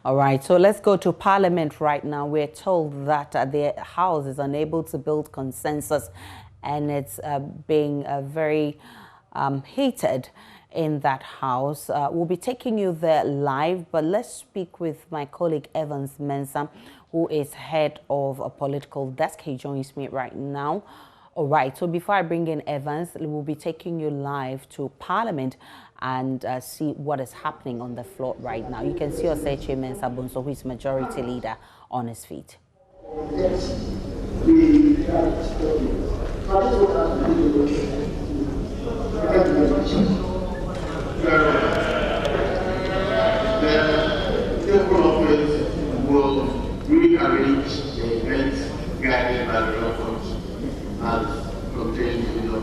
All right, so let's go to Parliament right now. We're told that the House is unable to build consensus, and it's being very heated in that House. We'll be taking you there live, but let's speak with my colleague Evans Mensah, who is head of a political desk. He joins me right now. All right, so before I bring in Evans, we'll be taking you live to Parliament and see what is happening on the floor right now. You can see Osechi Mensah-Bonsu, who is majority leader, on his feet. The government will rearrange the events guided by the records as contained in the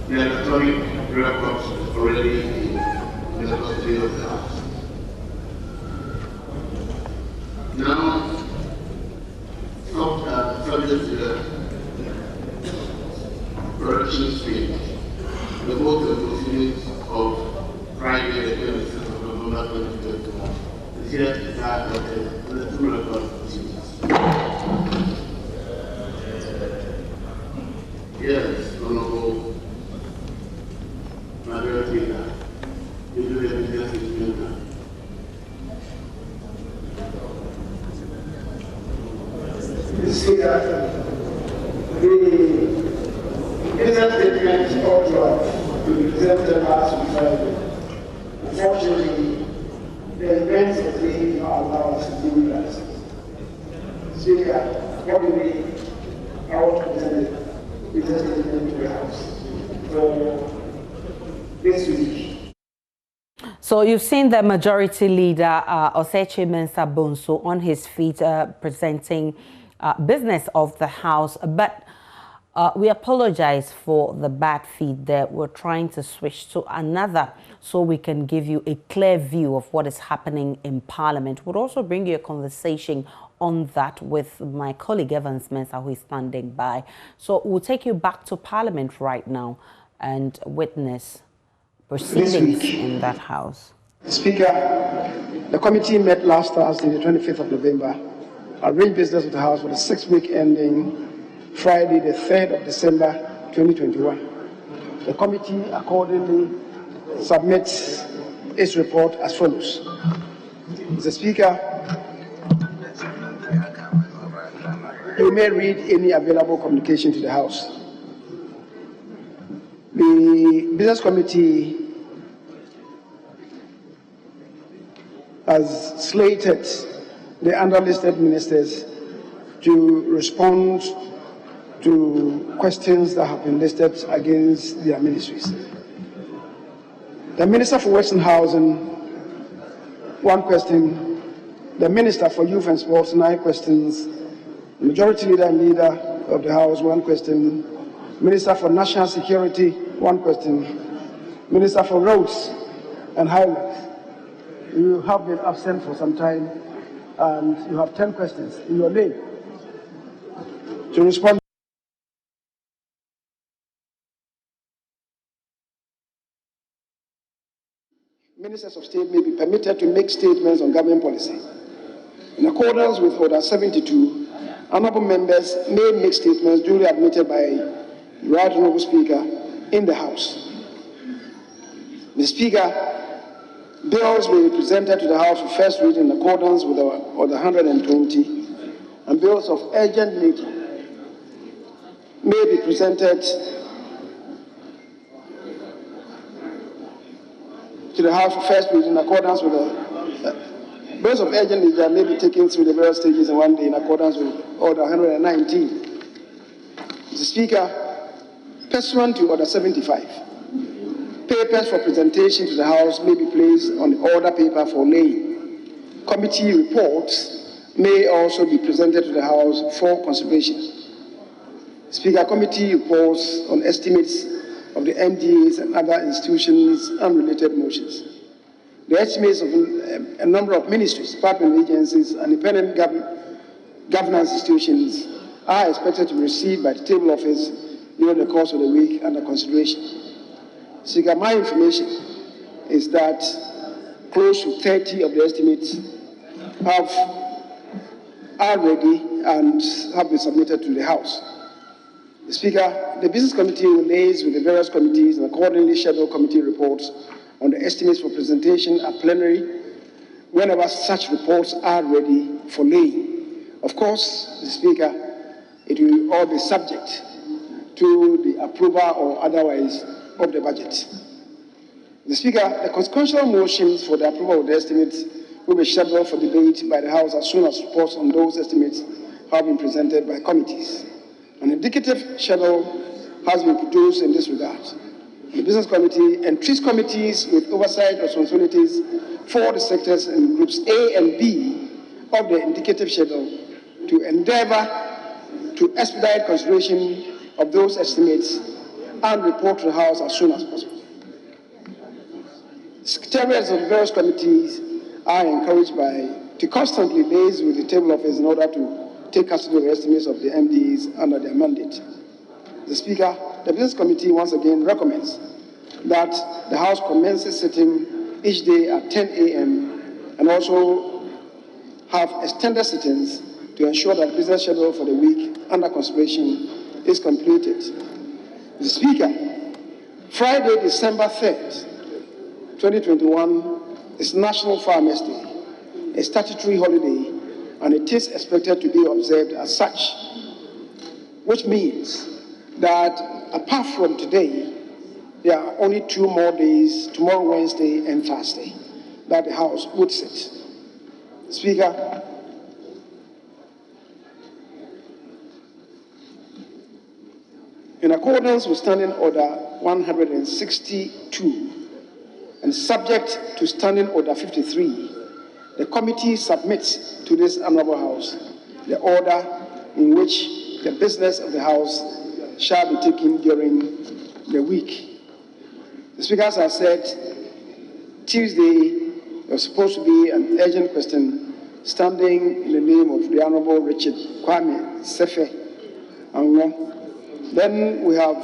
electronic records already in the custody of the House. Now, subject to the correction stage, the vote and proceedings of Friday, the 26th of November 2021 is yet to start with the two record proceedings. Yes, Honorable Majority Leader, you do the evidence statement. See that the evidence statement also will be presented last Friday. Unfortunately, the events of the day are allowed to do that. Speaker, accordingly, I want to present the statement to the House for this week. So you've seen the majority leader, Osechi Mensah-Bonsu, on his feet presenting business of the House, but we apologize for the bad feed there. We're trying to switch to another so we can give you a clear view of what is happening in Parliament. We'll also bring you a conversation on that with my colleague Evans Mensah, who is standing by. So we'll take you back to Parliament right now and witness proceedings in that House. Speaker, the committee met last Thursday, the 25th of November, arranged business of the House for the 6th week ending Friday, the 3rd of December 2021. The committee accordingly submits its report as follows. Mr. Speaker, you may read any available communication to the House. The Business Committee has slated the underlisted ministers to respond to questions that have been listed against their ministries. The Minister for Western Housing, 1 question. The Minister for Youth and Sports, 9 questions. The Majority Leader and Leader of the House, 1 question. Minister for National Security, 1 question. Minister for Roads and Highways, you have been absent for some time, and you have 10 questions in your name to respond. Ministers of State may be permitted to make statements on government policy. In accordance with Order 72, honorable members may make statements duly admitted by the Right Honorable Speaker in the House. Mr. Speaker, bills will be presented to the House for first reading in accordance with Order 120, and bills of urgent nature may be presented to the House for first reading in accordance with the bills of urgent nature may be taken through the various stages in one day in accordance with Order 119. Mr. Speaker, pursuant to Order 75, papers for presentation to the House may be placed on the order paper for laying. Committee reports may also be presented to the House for consideration. Speaker, committee reports on estimates of the MDAs and other institutions and related motions. The estimates of a number of ministries, department agencies, and independent governance institutions are expected to be received by the table office during the course of the week under consideration. Speaker, my information is that close to 30 of the estimates are ready and have been submitted to the House. The Speaker, the Business Committee will liaise with the various committees and accordingly schedule committee reports on the estimates for presentation at plenary whenever such reports are ready for laying. Of course, the Speaker, it will all be subject to the approval or otherwise of the budget. The Speaker, the consequential motions for the approval of the estimates will be scheduled for debate by the House as soon as reports on those estimates have been presented by committees. An indicative schedule has been produced in this regard. The Business Committee entrusts committees with oversight responsibilities for the sectors in groups A and B of the indicative schedule to endeavor to expedite consideration of those estimates and report to the House as soon as possible. Secretariats of the various committees are encouraged to constantly liaise with the table office in order to take custody of the estimates of the MDs under their mandate. The Speaker, the Business Committee once again recommends that the House commences sitting each day at 10 a.m. and also have extended sittings to ensure that the business schedule for the week under consideration is completed. The Speaker, Friday, December 3rd, 2021 is National Farmers Day, a statutory holiday, and it is expected to be observed as such, which means that apart from today, there are only 2 more days, tomorrow, Wednesday, and Thursday, that the House would sit. Speaker, in accordance with Standing Order 162 and subject to Standing Order 53, the committee submits to this Honourable House the order in which the business of the House shall be taken during the week. The speakers have said Tuesday there was supposed to be an urgent question standing in the name of the Honourable Richard Kwame Sefe Anwo. Then we have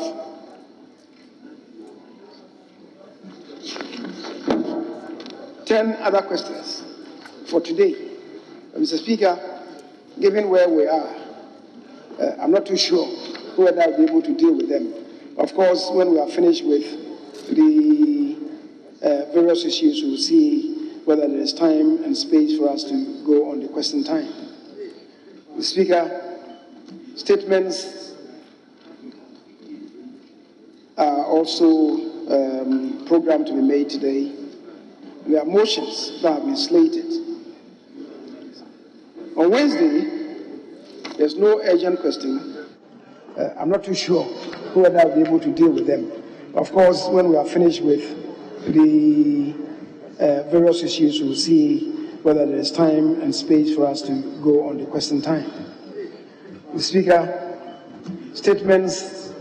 ten other questions for today. Mr. Speaker, given where we are, I'm not too sure whether I'll be able to deal with them. Of course, when we are finished with the various issues, we'll see whether there is time and space for us to go on the question time. Mr. Speaker, statements are also programmed to be made today. There are motions that have been slated. On Wednesday, there's no urgent question. I'm not too sure whether I'll be able to deal with them. Of course, when we are finished with the various issues, we'll see whether there is time and space for us to go on the question time. Mr. Speaker, statements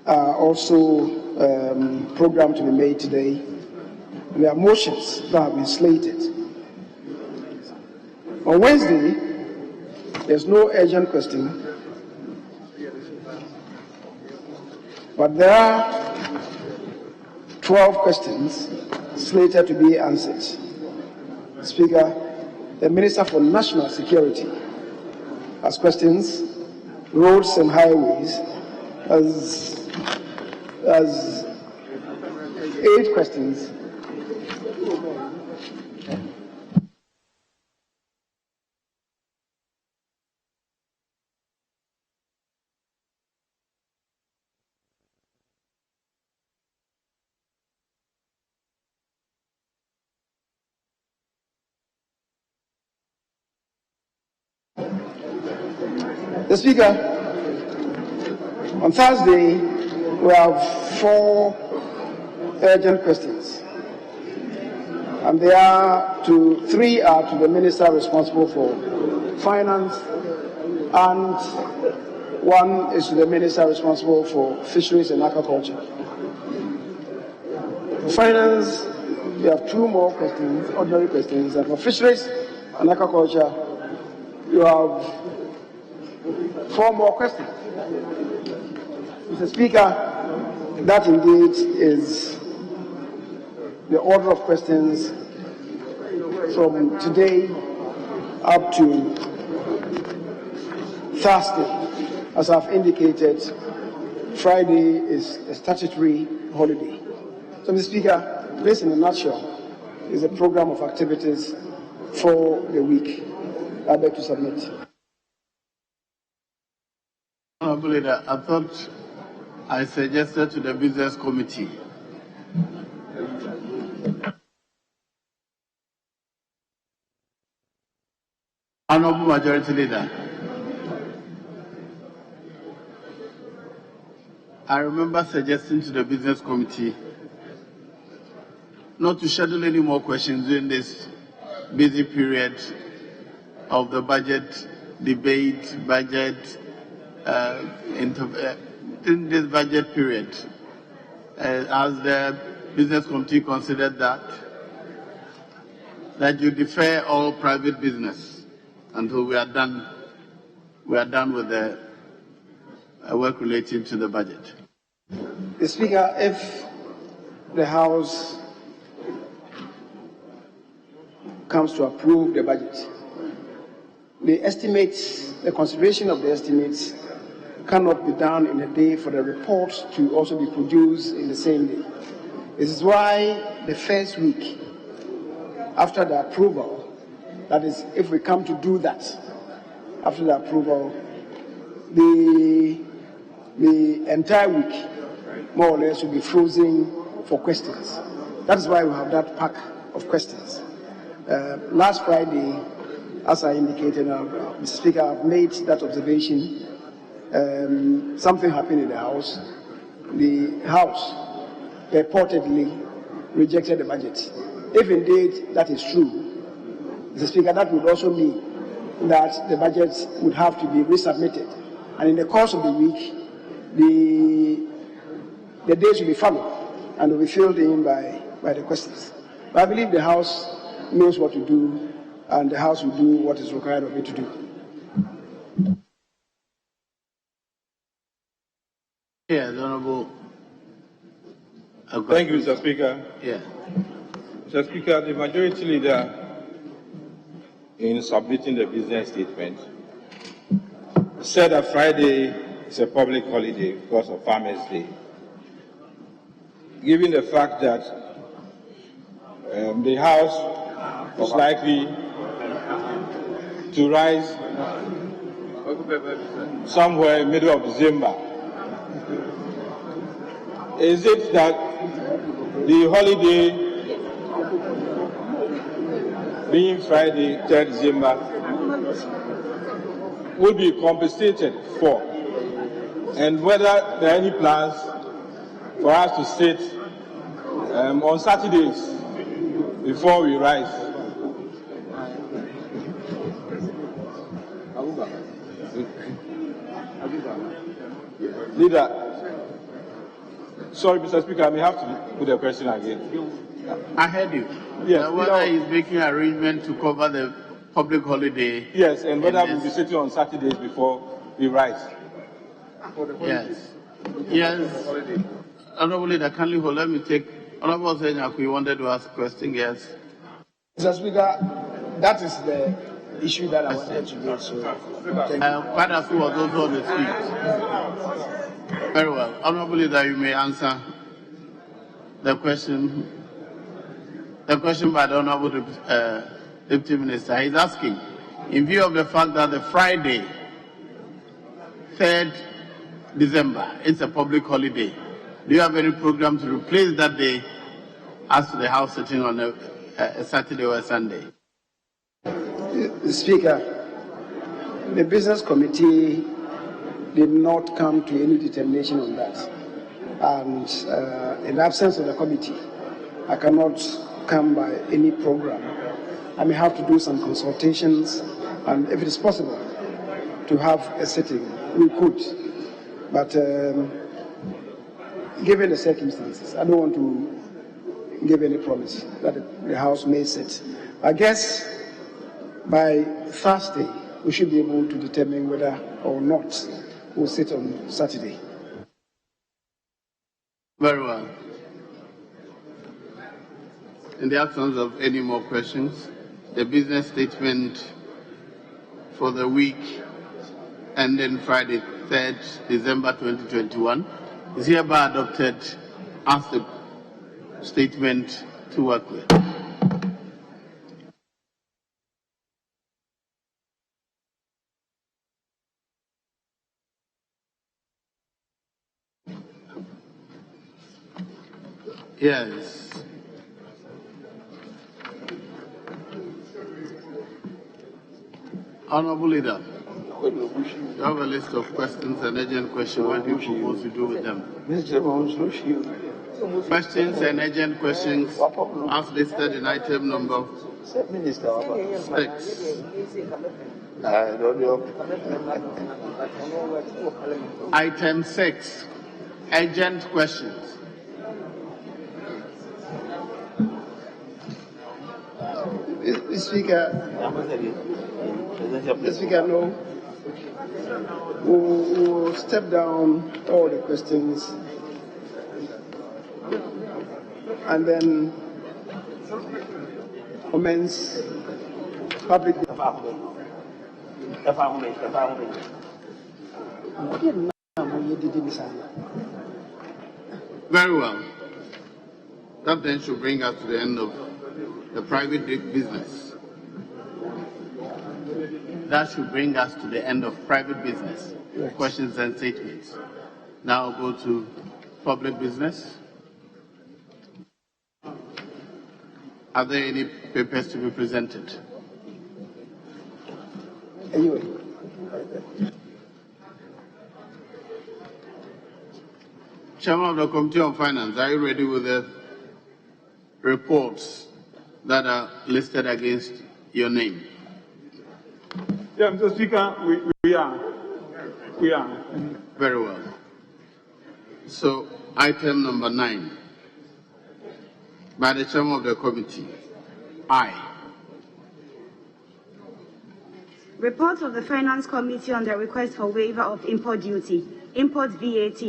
are also programmed to be made today. There are motions that have been slated. On Wednesday, there's no urgent question, but there are 12 questions slated to be answered. Speaker, the Minister for National Security has questions. Roads and Highways has 8 questions. The Speaker, on Thursday, we have 4 urgent questions, and 3 are to the Minister responsible for Finance, and 1 is to the Minister responsible for Fisheries and Aquaculture. For Finance, we have 2 more questions, ordinary questions, and for Fisheries and Aquaculture, you have 4 more questions. Mr. Speaker, that indeed is the order of questions from today up to Thursday. As I've indicated, Friday is a statutory holiday. So, Mr. Speaker, this in a nutshell is a program of activities for the week. I beg to submit. Honorable Leader, I thought I suggested to the Business Committee. Honorable Majority Leader, I remember suggesting to the Business Committee not to schedule any more questions during this busy period of the budget debate, in this budget period, as the Business Committee considered that you defer all private business until we are done with the work relating to the budget. Mr. Speaker, if the House comes to approve the budget, the estimates, the consideration of the estimates cannot be done in a day for the report to also be produced in the same day. This is why the first week after the approval, that is, if we come to do that, after the approval, the entire week, more or less, will be frozen for questions. That is why we have that pack of questions. Last Friday, as I indicated, Mr. Speaker, I've made that observation. Something happened in the House. The House purportedly rejected the budget. If indeed that is true, Mr. Speaker, that would also mean that the budget would have to be resubmitted. And in the course of the week, the days will be followed and will be filled in by the questions. But I believe the House knows what to do, and the House will do what is required of it to do. Yes, Honorable. Thank you, Mr. Speaker. Yeah. Mr. Speaker, the Majority Leader, in submitting the business statement, said that Friday is a public holiday because of Farmers' Day. Given the fact that the House is likely to rise somewhere in the middle of December, is it that the holiday being Friday, 3rd December, will be compensated for? And whether there are any plans for us to sit on Saturdays before we rise? Leader, sorry, Mr. Speaker, I may have to put the question again. I heard you. Yes, whether he's making arrangement to cover the public holiday. Yes, and whether we'll be sitting on Saturdays before we rise. Yes. Yes. Honorable Leader, kindly hold. Let me take. Honorable Senyaku, you wanted to ask a question? Yes. Mr. Speaker, that is the issue that I wanted to raise. So, Kwadasu was also on the street. Very well. Honorable Leader, you may answer the question. The question by the Honorable Deputy Minister. He's asking, in view of the fact that the Friday, 3rd December, it's a public holiday, do you have any program to replace that day as to the House sitting on a Saturday or a Sunday? Speaker, the Business Committee did not come to any determination on that. And in the absence of the committee, I cannot come by any program. I may have to do some consultations, and if it is possible to have a sitting, we could. But given the circumstances, I don't want to give any promise that the House may sit. I guess by Thursday, we should be able to determine whether or not we'll sit on Saturday. Very well. In the absence of any more questions, the business statement for the week ending Friday, 3rd December 2021 is hereby adopted as the statement to work with. Yes. Honorable Leader, you have a list of questions and urgent questions. What do you propose to do with them? Questions and urgent questions as listed in item number 6. Item 6, urgent questions. The Speaker, no. We'll step down all the questions and then commence public. Very well. That then should bring us to the end of the private business. That should bring us to the end of private business, questions and statements. Now go to public business. Are there any papers to be presented? Anyway. Chairman of the Committee on Finance, are you ready with the reports that are listed against your name? Yeah, Mr. Speaker, we are. Very well. So, item number 9, by the Chairman of the Committee, I. Report of the Finance Committee on the request for waiver of import duty, import VAT,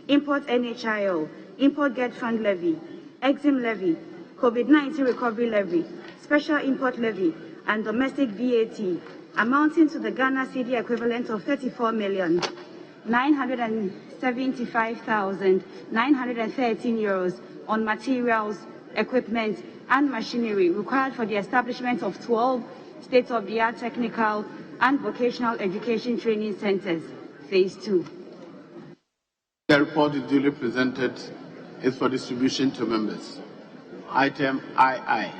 import NHIO, import get fund levy, EXIM levy, COVID-19 recovery levy, special import levy, and domestic VAT, amounting to the Ghana cedi equivalent of 34,975,913 euros on materials, equipment, and machinery required for the establishment of 12 state-of-the-art technical and vocational education training centers, Phase 2. The report is duly presented. Is for distribution to members. Item II.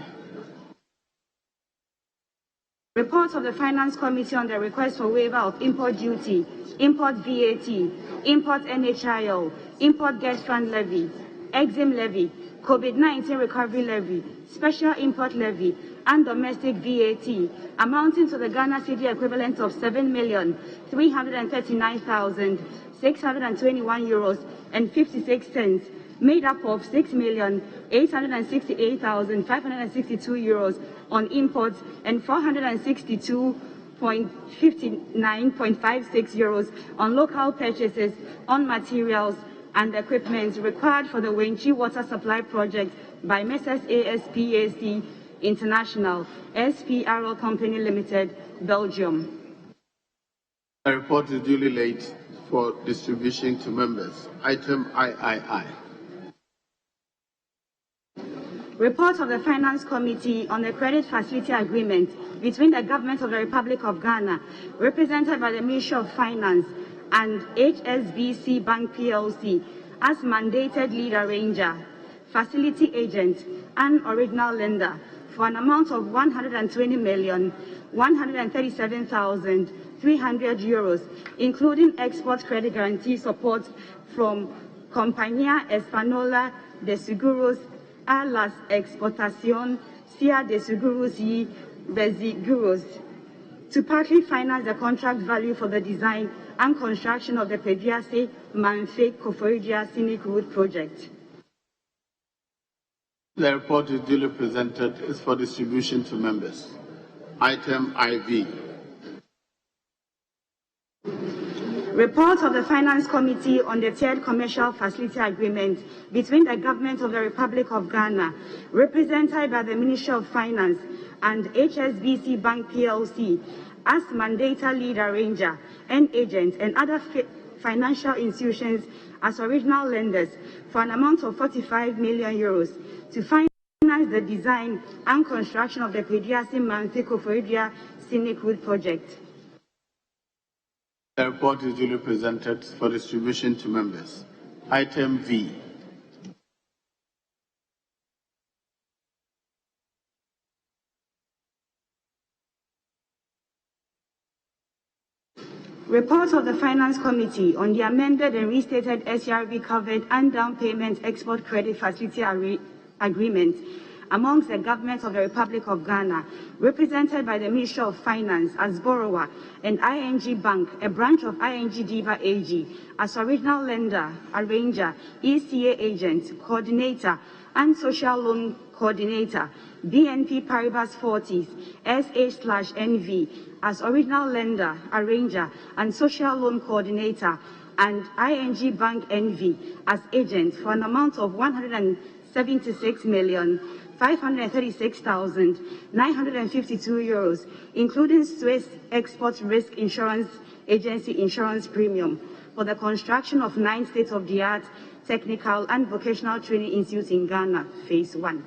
Report of the Finance Committee on the request for waiver of import duty, import VAT, import NHIO, import get fund levy, EXIM levy, COVID-19 recovery levy, special import levy, and domestic VAT, amounting to the Ghana cedi equivalent of 7,339,621 euros and 56 cents, made up of 6,868,562 euros on imports and 462.59.56 euros on local purchases on materials and equipment required for the Wenchi Water Supply Project by Messrs. ASPAC International, SPRL Company Limited, Belgium. The report is duly laid for distribution to members. Item III. Report of the Finance Committee on the Credit Facility Agreement between the Government of the Republic of Ghana, represented by the Ministry of Finance, and HSBC Bank PLC as mandated lead arranger, facility agent, and original lender for an amount of 120,137,300 euros, including export credit guarantee support from Compañía Española de Seguros a las Exportación CIA de Seguros y Reaseguros, to partly finance the contract value for the design and construction of the Pediase Manfe Koforidua Scenic Road project. The report is duly presented. Is for distribution to members. Item IV. Report of the Finance Committee on the Third Commercial Facility Agreement between the Government of the Republic of Ghana, represented by the Ministry of Finance, and HSBC Bank PLC as mandator lead arranger and agent and other financial institutions as original lenders for an amount of 45 million euros to finance the design and construction of the Pediasi Manthiko Foridua Scenic Route project. The report is duly presented for distribution to members. Item V. Report of the Finance Committee on the amended and restated SRB covered and down payment export credit facility agreement amongst the Government of the Republic of Ghana, represented by the Ministry of Finance as borrower, and ING Bank, a branch of ING Diva AG, as original lender, arranger, ECA agent, coordinator, and social loan coordinator, BNP Paribas Fortis, SA/NV, as original lender, arranger, and social loan coordinator, and ING Bank NV as agent for an amount of 176,536,952 euros, including Swiss Export Risk Insurance Agency insurance premium for the construction of 9 state-of-the-art technical and vocational training institutes in Ghana, Phase 1.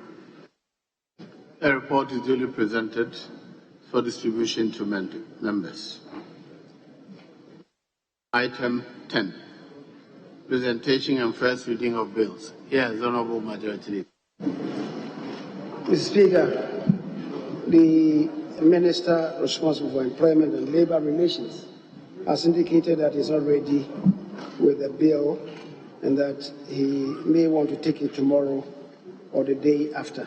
The report is duly presented for distribution to members. Item 10. Presentation and first reading of bills. Yes, Honorable Majority Leader. Mr. Speaker, the Minister responsible for Employment and Labour Relations has indicated that he's not ready with the bill and that he may want to take it tomorrow or the day after.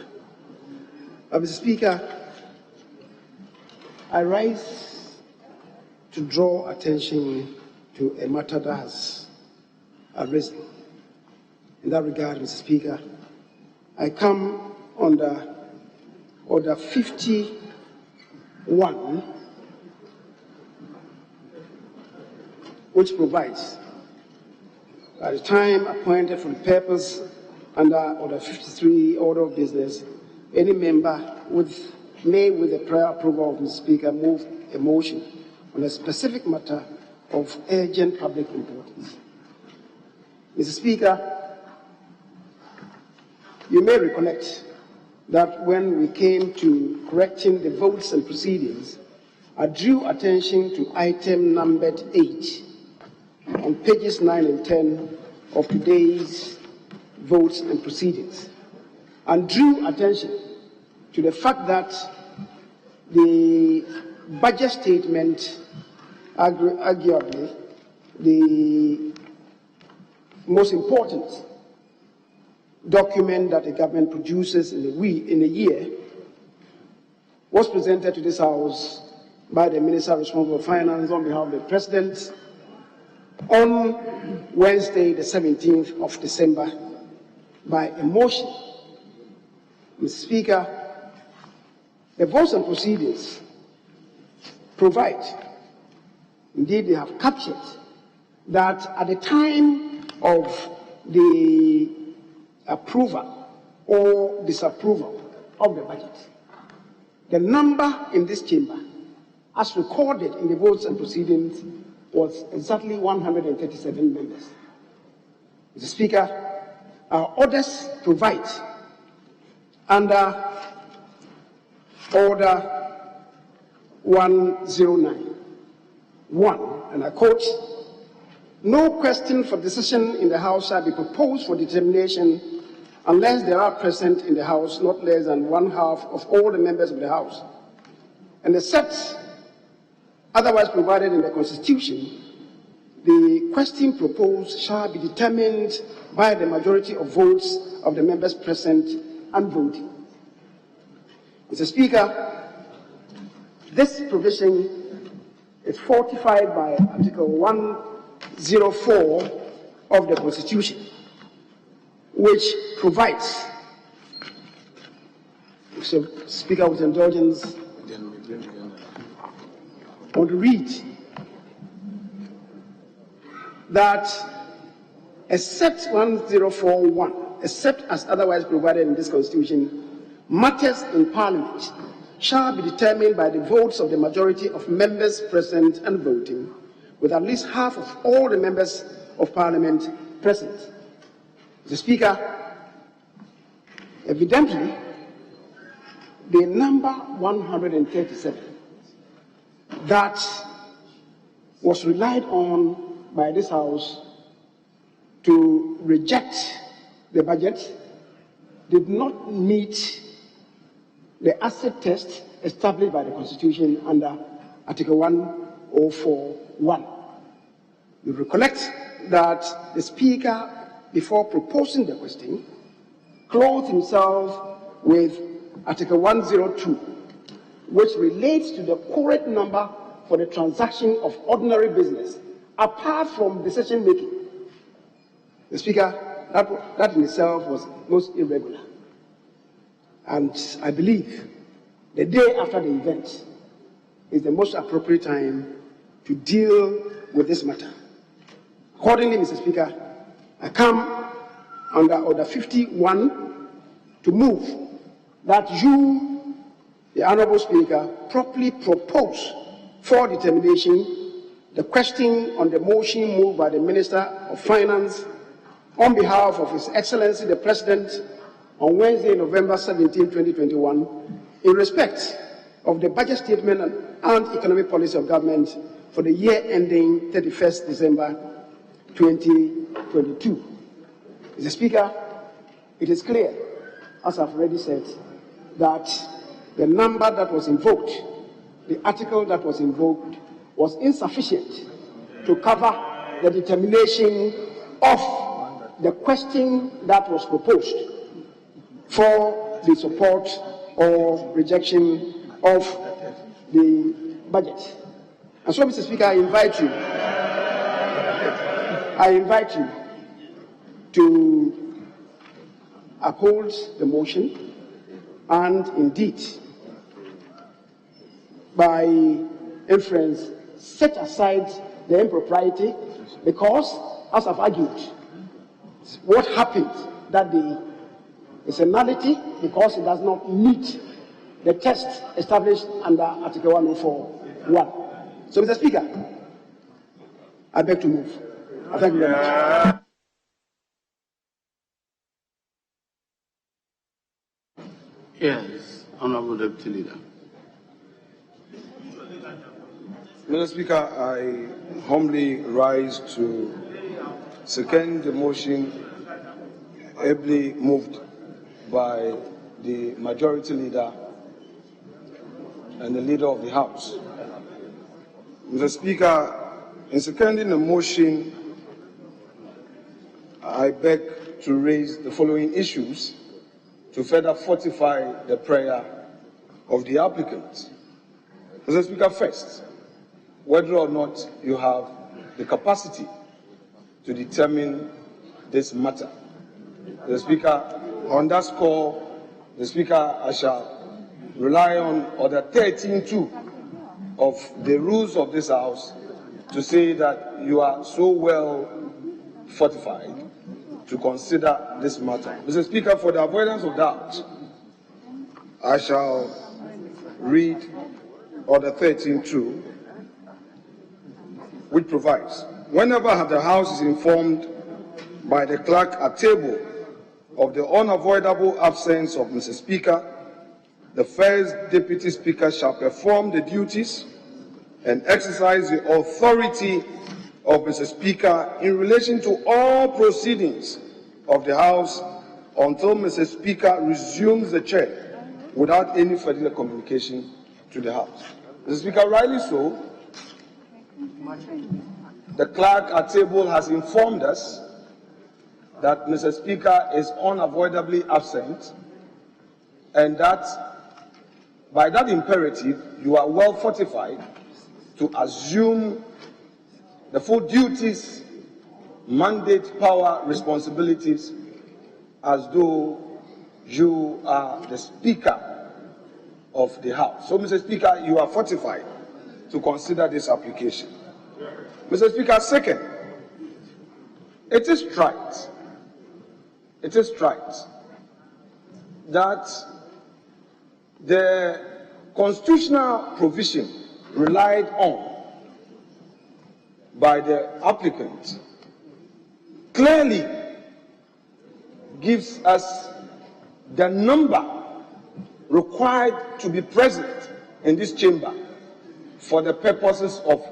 Mr. Speaker, I rise to draw attention to a matter that has arisen. In that regard, Mr. Speaker, I come under Order 51, which provides at the time appointed for the purpose under Order 53, Order of Business, any member may, with the prior approval of the Speaker, move a motion on a specific matter of urgent public importance. Mr. Speaker, you may recollect that when we came to correcting the votes and proceedings, I drew attention to item numbered 8 on pages 9 and 10 of today's votes and proceedings, and drew attention to the fact that the budget statement, arguably the most important document that the government produces in a year, was presented to this House by the Minister responsible for Finance on behalf of the President on Wednesday, the 17th of December, by a motion. Mr. Speaker, the votes and proceedings provide, indeed they have captured, that at the time of the approval or disapproval of the budget, the number in this chamber, as recorded in the votes and proceedings, was exactly 137 members. Mr. Speaker, our orders provide under Order 109.1, and I quote, "No question for decision in the House shall be proposed for determination unless there are present in the House not less than 1/2 of all the members of the House. And except otherwise provided in the Constitution, the question proposed shall be determined by the majority of votes of the members present and voting." Mr. Speaker, this provision is fortified by Article 104 of the Constitution, which provides, so Speaker, with indulgence, I want to read that except 1041, except as otherwise provided in this Constitution, matters in Parliament shall be determined by the votes of the majority of members present and voting, with at least half of all the members of Parliament present. Mr. Speaker, evidently, the number 137 that was relied on by this House to reject the budget did not meet the asset test established by the Constitution under Article 1041. You recollect that the Speaker, before proposing the question, clothed himself with Article 102, which relates to the correct number for the transaction of ordinary business, apart from decision-making. The Speaker, that in itself was most irregular. And I believe the day after the event is the most appropriate time to deal with this matter. Accordingly, Mr. Speaker, I come under Order 51 to move that you, the Honourable Speaker, properly propose for determination the question on the motion moved by the Minister of Finance on behalf of His Excellency the President on Wednesday, November 17, 2021, in respect of the budget statement and economic policy of government for the year ending 31st December 2022. Mr. Speaker, it is clear, as I've already said, that the number that was invoked, the article that was invoked, was insufficient to cover the determination of the question that was proposed for the support or rejection of the budget. And so, Mr. Speaker, I invite you to uphold the motion and indeed, by inference, set aside the impropriety, because, as I've argued, what happened that day is a nullity because it does not meet the test established under Article 104(1). So, Mr. Speaker, I beg to move. Thank you very much. Yes, Honourable Deputy Leader. Mr. Speaker, I humbly rise to second the motion ably moved by the Majority Leader and the Leader of the House. Mr. Speaker, in seconding the motion, I beg to raise the following issues to further fortify the prayer of the applicant. Mr. Speaker, first, whether or not you have the capacity to determine this matter. The Speaker, on that score, the Speaker, I shall rely on Order 13.2 of the rules of this House to say that you are so well fortified to consider this matter. Mr. Speaker, for the avoidance of doubt, I shall read Order 13.2, which provides, whenever the House is informed by the clerk at table of the unavoidable absence of Mr. Speaker, the first Deputy Speaker shall perform the duties and exercise the authority of Mr. Speaker in relation to all proceedings of the House until Mr. Speaker resumes the chair without any further communication to the House. Mr. Speaker, rightly so, the clerk at table has informed us that Mr. Speaker is unavoidably absent, and that by that imperative, you are well fortified to assume the full duties, mandate, power, responsibilities as though you are the Speaker of the House. So, Mr. Speaker, you are fortified to consider this application. Mr. Speaker, second, it is trite that the constitutional provision relied on by the applicant clearly gives us the number required to be present in this chamber for the purposes of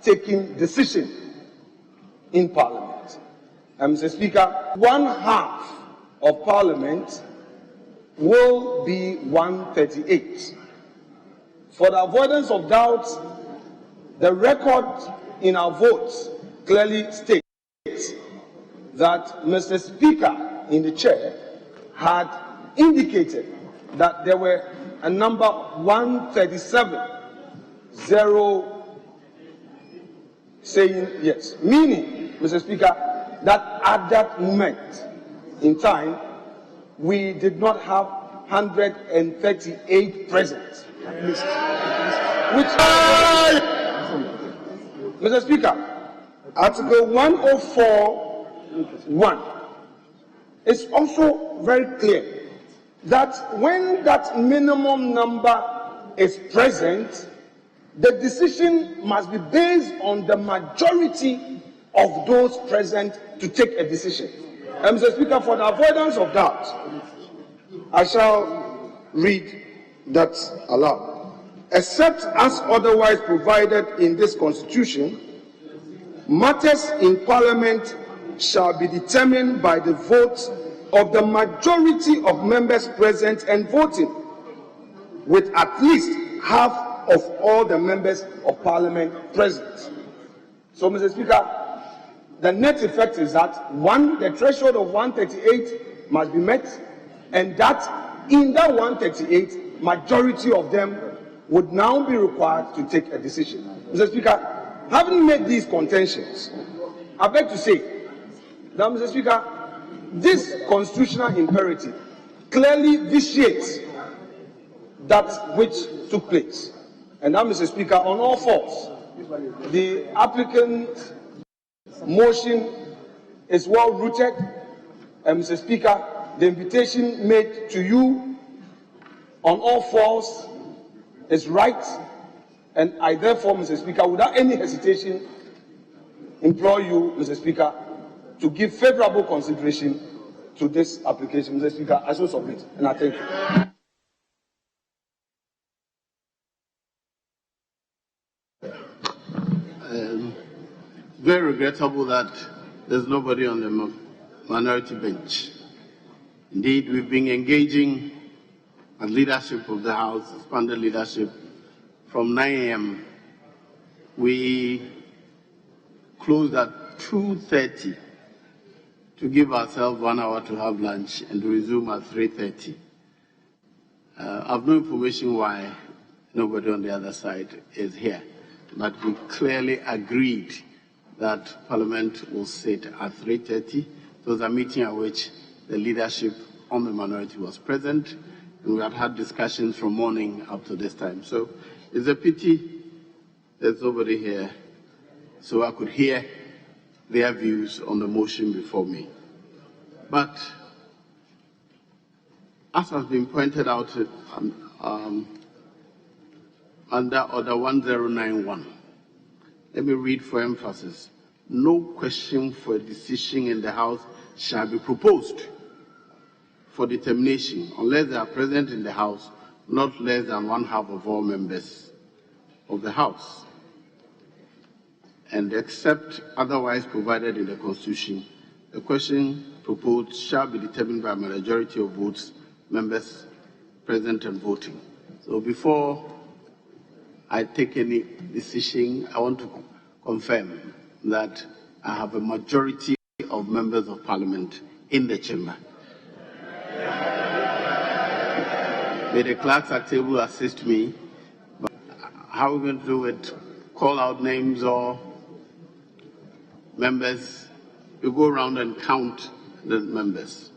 taking decision in Parliament. Mr. Speaker, 1/2 of Parliament will be 138. For the avoidance of doubt, the record in our votes clearly states that Mr. Speaker in the chair had indicated that there were a number 137, 0 saying yes, meaning, Mr. Speaker, that at that moment in time, we did not have 138 present. Which, Mr. Speaker, Article 104(1) is also very clear that when that minimum number is present, the decision must be based on the majority of those present to take a decision. Mr. Speaker, for the avoidance of doubt, I shall read that aloud. Except as otherwise provided in this Constitution, matters in Parliament shall be determined by the vote of the majority of members present and voting, with at least half of all the members of Parliament present. So, Mr. Speaker, the net effect is that, one, the threshold of 138 must be met, and that in that 138, majority of them would now be required to take a decision. Mr. Speaker, having made these contentions, I beg to say that, Mr. Speaker, this constitutional imperative clearly vitiates that which took place. And now, Mr. Speaker, on all fours, the applicant's motion is well rooted, and Mr. Speaker, the invitation made to you on all fours is right, and I therefore, Mr. Speaker, without any hesitation, implore you, Mr. Speaker, to give favorable consideration to this application. Mr. Speaker, I shall submit, and I thank you. Very regrettable that there's nobody on the minority bench. Indeed, we've been engaging as leadership of the House, expanded leadership, from 9 a.m. We closed at 2:30 to give ourselves 1 hour to have lunch and to resume at 3:30. I have no information why nobody on the other side is here, but we clearly agreed that Parliament will sit at 3:30. It was a meeting at which the leadership on the minority was present, and we have had discussions from morning up to this time. So it's a pity there's nobody here, so I could hear their views on the motion before me. But as has been pointed out under Order 1091, let me read for emphasis. No question for a decision in the House shall be proposed for determination unless they are present in the House not less than 1/2 of all members of the House. And except otherwise provided in the Constitution, the question proposed shall be determined by a majority of votes, members present and voting. So before I take any decision, I want to confirm that I have a majority of members of Parliament in the chamber. May the clerks at table assist me. But how are we going to do it? Call out names or members? You go around and count the members.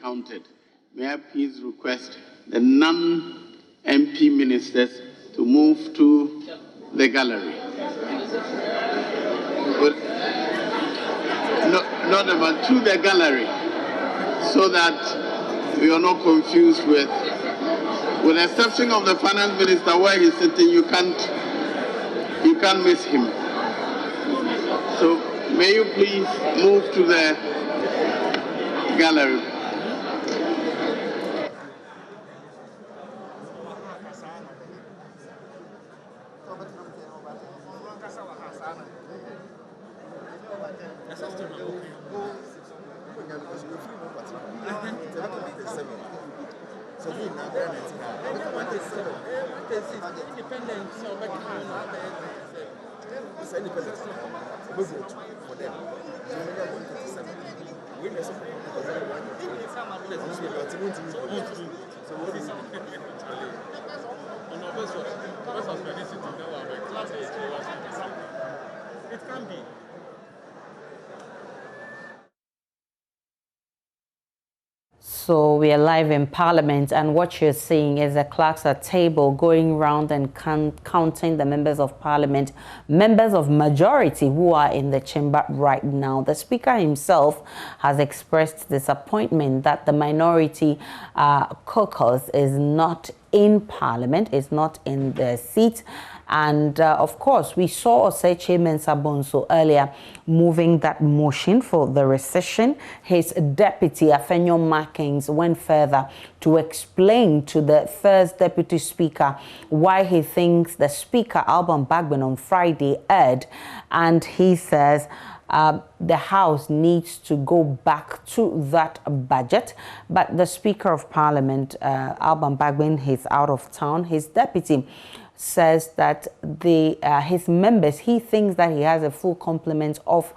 counted. May I please request the non-MP ministers to move to the gallery? Not about to the gallery, so that we are not confused with the exception of the finance minister where he's sitting. You can't miss him. So may you please move to the gallery. It can be. So we are live in Parliament, and what you're seeing is the clerks at table going round and counting the members of Parliament, members of majority who are in the chamber right now. The Speaker himself has expressed disappointment that the minority caucus is not in Parliament, is not in the seat. And of course, we saw Oseche Mensah Bonsu earlier moving that motion for the rescission. His deputy, Afenyo Markins, went further to explain to the first deputy speaker why he thinks the speaker, Alban Bagbin, on Friday erred. And he says the House needs to go back to that budget. But the Speaker of Parliament, Alban Bagbin, he's out of town. His deputy says that his members, he thinks that he has a full complement of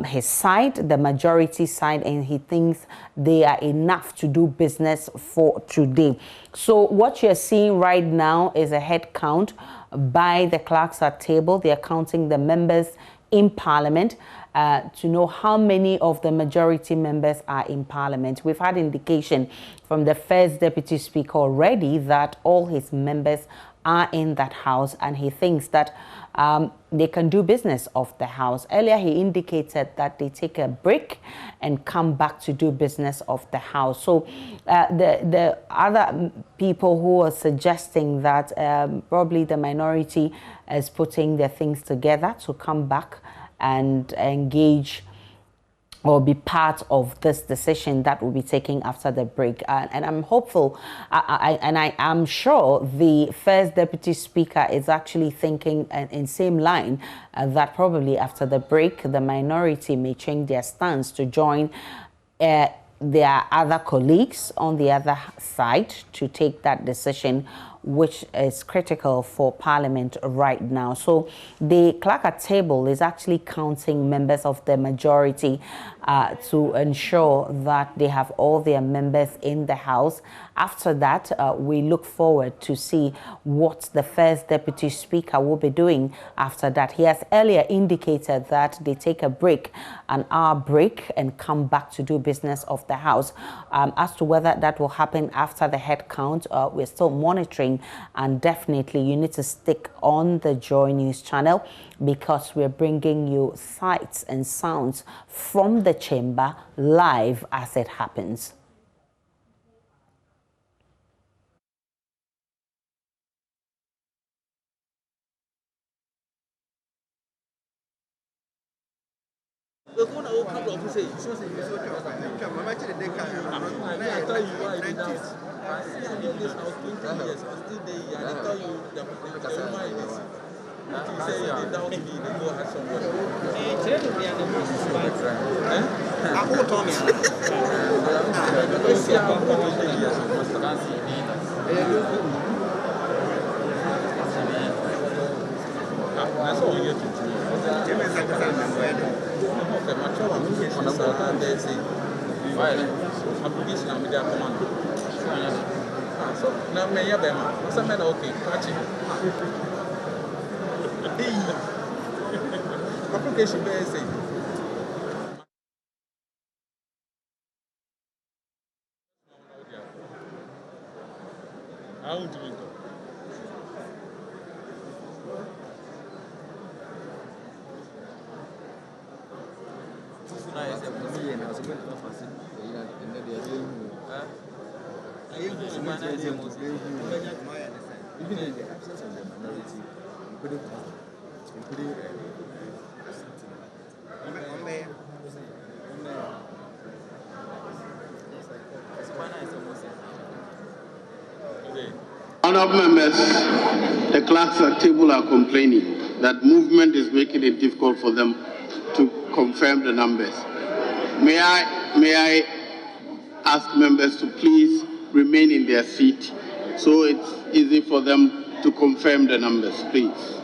his side, the majority side, and he thinks they are enough to do business for today. So what you're seeing right now is a head count by the clerks at table. They are counting the members in Parliament to know how many of the majority members are in Parliament. We've had indication from the first deputy speaker already that all his members are in that house, and he thinks that they can do business of the house. Earlier, he indicated that they take a break and come back to do business of the house. So the other people who are suggesting that probably the minority is putting their things together to come back and engage or be part of this decision that will be taken after the break. And I'm hopeful, and I am sure the first deputy speaker is actually thinking in same line that probably after the break, the minority may change their stance to join their other colleagues on the other side to take that decision, which is critical for Parliament right now. So the clerk at table is actually counting members of the majority to ensure that they have all their members in the House. After that, we look forward to see what the first deputy speaker will be doing after that. He has earlier indicated that they take a break, an hour break, and come back to do business of the House. As to whether that will happen after the head count, we're still monitoring, and definitely you need to stick on the JoyNews channel because we're bringing you sights and sounds from the chamber live as it happens. Application based. Even in the absence of the minority, including Honourable members, the clerks at table are complaining that movement is making it difficult for them to confirm the numbers. May I ask members to please remain in their seat so it's easy for them to confirm the numbers, please.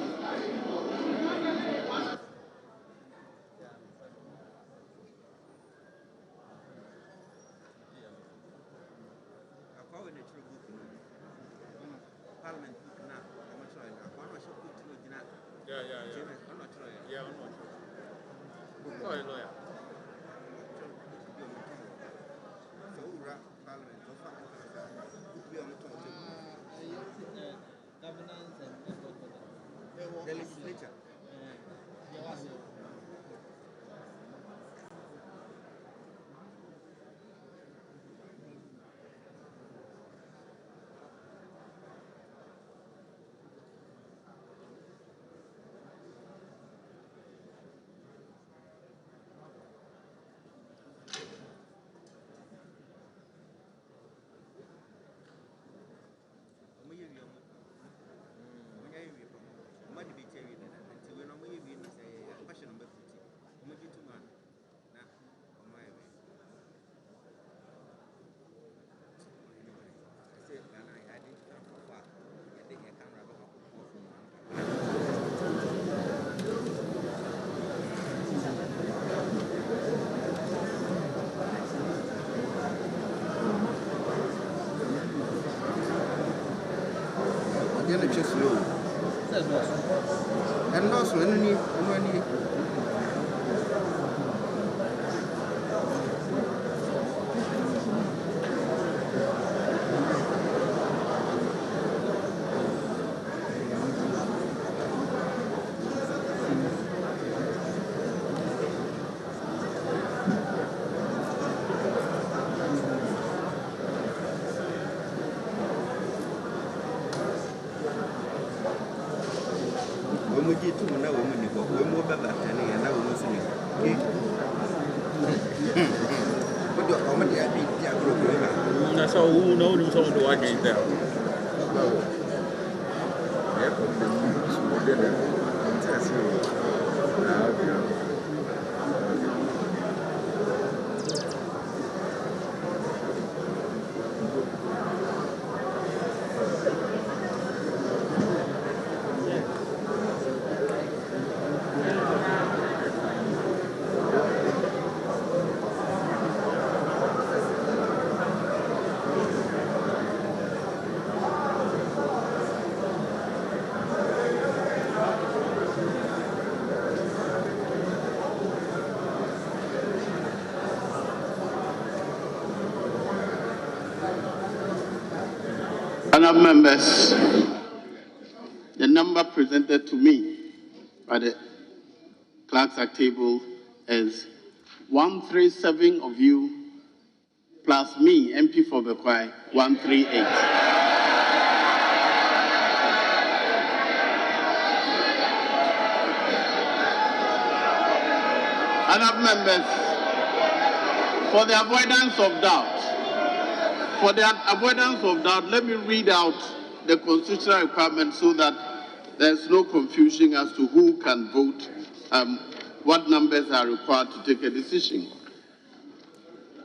That's all who know them someone to watch it there. Honourable members, the number presented to me by the clerks at table is 137 of you plus me, MP for Bekwai, 138. Honourable members, for the avoidance of doubt, let me read out the constitutional requirement so that there's no confusion as to who can vote, what numbers are required to take a decision.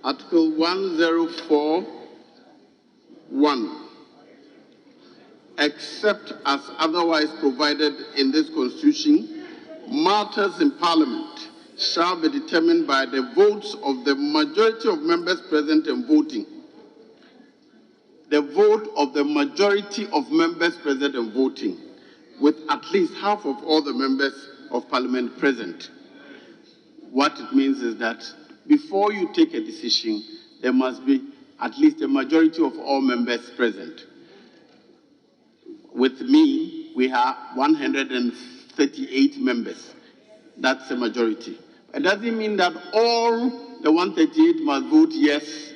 Article 104(1). Except as otherwise provided in this Constitution, matters in Parliament shall be determined by the votes of the majority of members present and voting. The vote of the majority of members present and voting, with at least half of all the members of Parliament present. What it means is that before you take a decision, there must be at least a majority of all members present. with me, we have 138 members. That's a majority. It doesn't mean that all the 138 must vote yes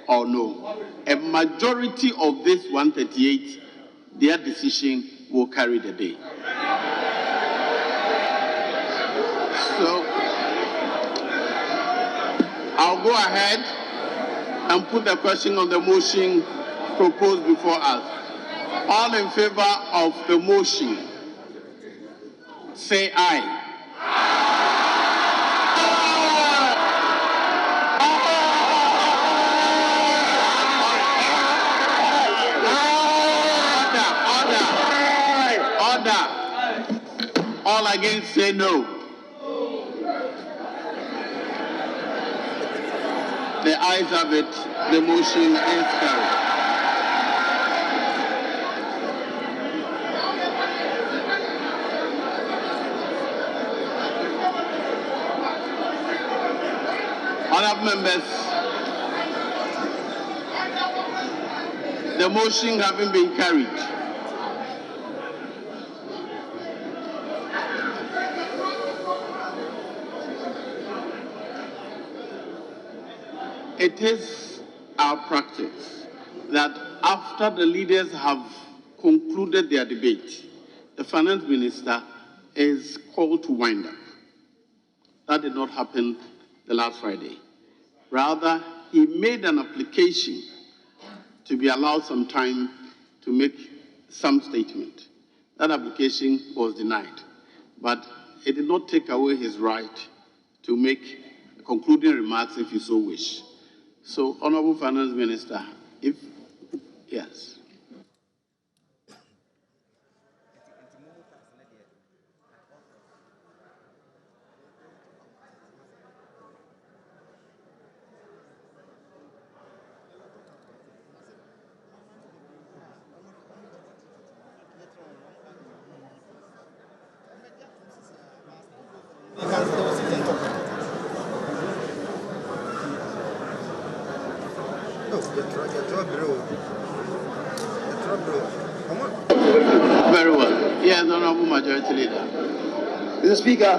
or no. A majority of this 138, their decision will carry the day. So I'll go ahead and put the question on the motion proposed before us. All in favor of the motion, say aye. Order. All against, say no. The ayes have it. The motion is carried. Honourable members, the motion having been carried, it is our practice that after the leaders have concluded their debate, the finance minister is called to wind up. That did not happen the last Friday. Rather, he made an application to be allowed some time to make some statement. That application was denied, but it did not take away his right to make concluding remarks if you so wish. So, Honourable Finance Minister, if yes. Very well. Yes, Honourable Majority Leader. Mr. Speaker,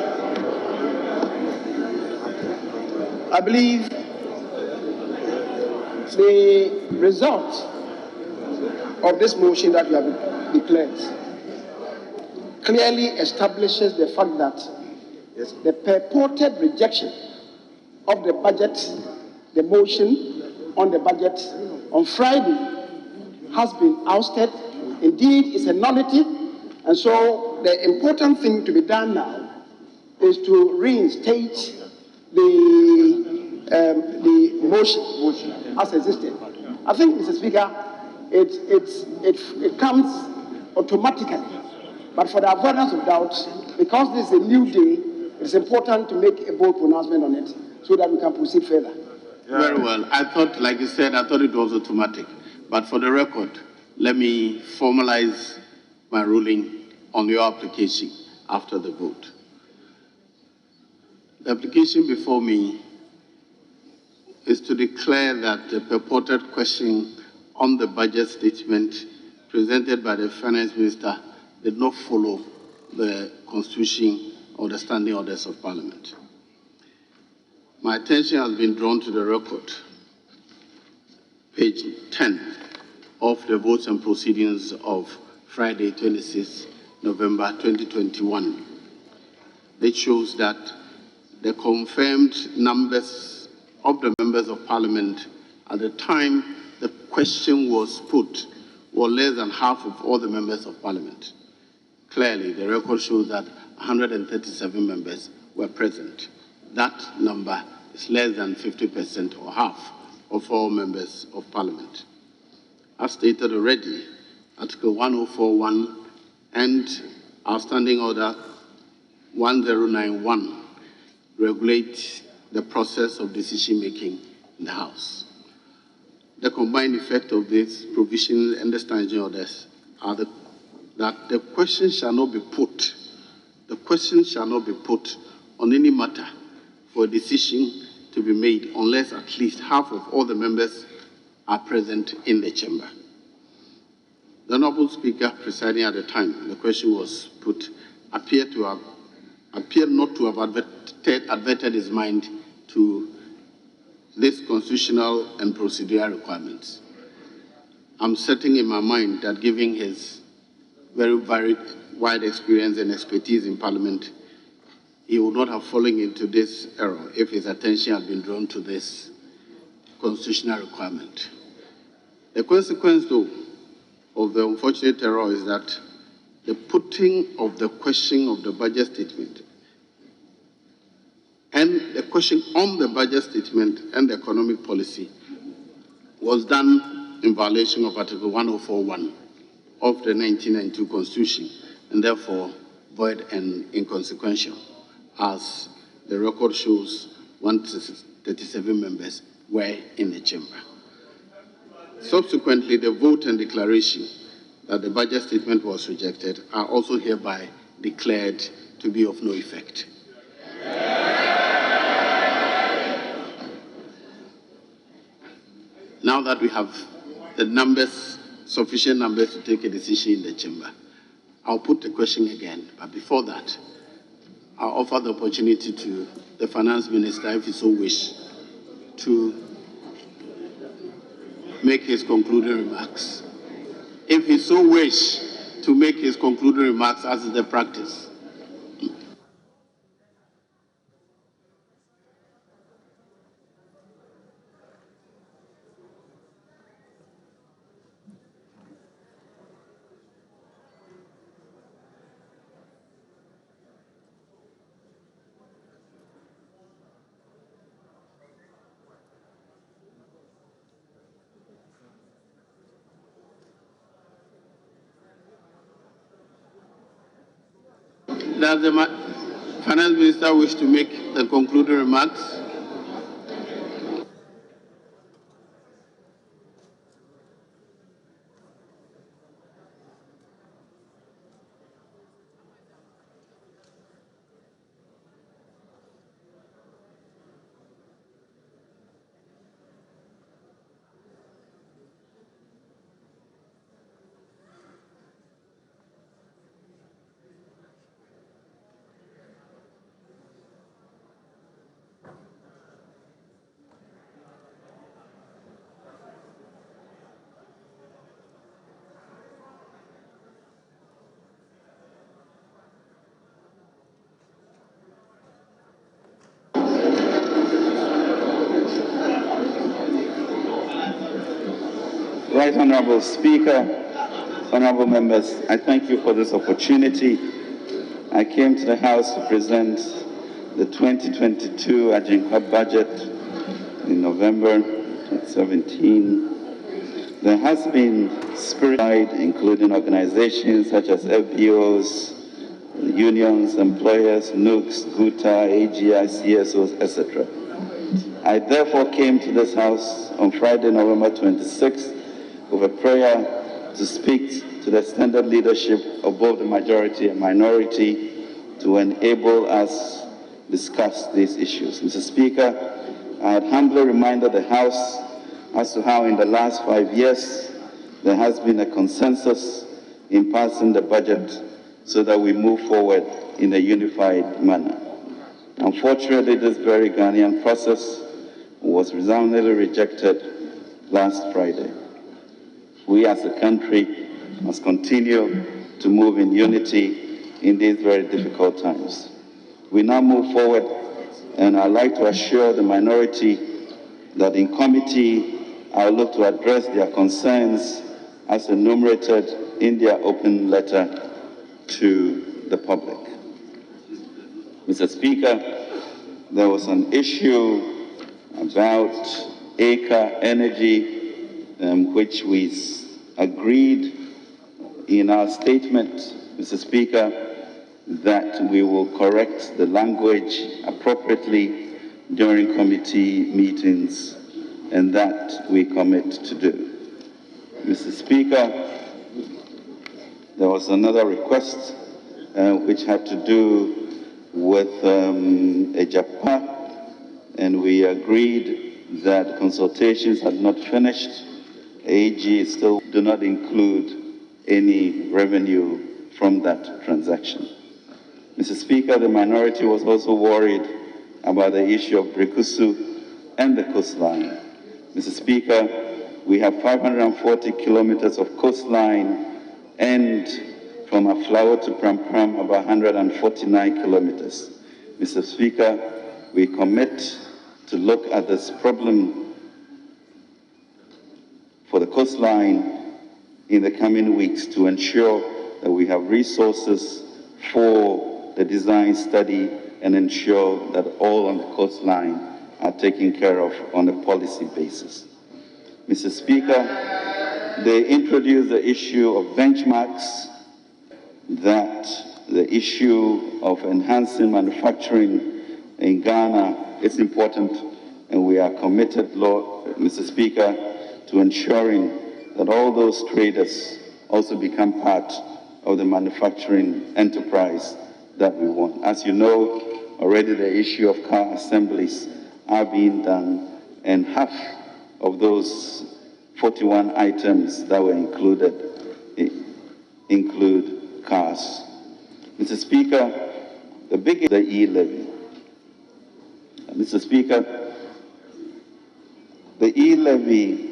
I believe the result of this motion that you have declared clearly establishes the fact that the purported rejection of the budget, the motion on the budget on Friday, has been ousted. Indeed, it's a nullity, and so the important thing to be done now is to reinstate the motion as existed. I think, Mr. Speaker, it comes automatically, but for the avoidance of doubt, because this is a new day, it's important to make a bold pronouncement on it so that we can proceed further. Very well. I thought, like you said, I thought it was automatic. But for the record, let me formalize my ruling on your application after the vote. The application before me is to declare that the purported question on the budget statement presented by the Finance Minister did not follow the Constitution or the standing orders of Parliament. My attention has been drawn to the record, page 10 of the votes and proceedings of Friday, 26 November 2021. It shows that the confirmed numbers of the members of Parliament at the time the question was put were less than half of all the members of Parliament. Clearly, the record shows that 137 members were present. That number is less than 50% or half of all members of Parliament. As stated already, Article 1041 and our Standing Order 1091 regulate the process of decision-making in the House. The combined effect of these provisions and the standing orders are that the question shall not be put on any matter for a decision to be made unless at least half of all the members are present in the chamber. The Honourable Speaker presiding at the time, the question was put, appeared not to have adverted his mind to this constitutional and procedural requirements. I'm certain in my mind that given his very wide experience and expertise in Parliament, he would not have fallen into this error if his attention had been drawn to this constitutional requirement. The consequence, though, of the unfortunate error is that the putting of the question of the budget statement and the question on the budget statement and the economic policy was done in violation of Article 104(1) of the 1992 Constitution, and therefore void and inconsequential, as the record shows 137 members were in the chamber. Subsequently, the vote and declaration that the budget statement was rejected are also hereby declared to be of no effect. Now that we have the numbers, sufficient numbers to take a decision in the chamber, I'll put the question again. But before that, I'll offer the opportunity to the Finance Minister, if he so wish, to make his concluding remarks. If he so wish to make his concluding remarks, as is the practice. Does the Finance Minister wish to make the concluding remarks? Right Honourable Speaker, honourable members, I thank you for this opportunity. I came to the House to present the 2022 adjournment budget in November 2017. There has been spirit, including organizations such as FBOs, unions, employers, NUCs, GUTA, AGI, CSOs, etc. I therefore came to this House on Friday, November 26th, with a prayer to speak to the extended leadership of both the majority and minority to enable us discuss these issues. Mr. Speaker, I had humbly reminded the House as to how in the last 5 years there has been a consensus in passing the budget so that we move forward in a unified manner. Unfortunately, this very Ghanaian process was resoundingly rejected last Friday. We as a country must continue to move in unity in these very difficult times. We now move forward, and I'd like to assure the minority that in committee I'll look to address their concerns as enumerated in their open letter to the public. Mr. Speaker, there was an issue about acre energy which we agreed in our statement, Mr. Speaker, that we will correct the language appropriately during committee meetings, and that we commit to do. Mr. Speaker, there was another request which had to do with Ejapa, and we agreed that consultations had not finished. AG still do not include any revenue from that transaction. Mr. Speaker, the minority was also worried about the issue of Brikusu and the coastline. Mr. Speaker, we have 540 kilometers of coastline, and from Aflao to Prampram, about 149 kilometers. Mr. Speaker, we commit to look at this problem for the coastline in the coming weeks to ensure that we have resources for the design study and ensure that all on the coastline are taken care of on a policy basis. Mr. Speaker, they introduced the issue of benchmarks, that the issue of enhancing manufacturing in Ghana is important, and we are committed, Mr. Speaker, to ensuring that all those traders also become part of the manufacturing enterprise that we want. As you know, already the issue of car assemblies are being done, and half of those 41 items that were included include cars. Mr. Speaker, the big is the e-levy. Mr. Speaker, the e-levy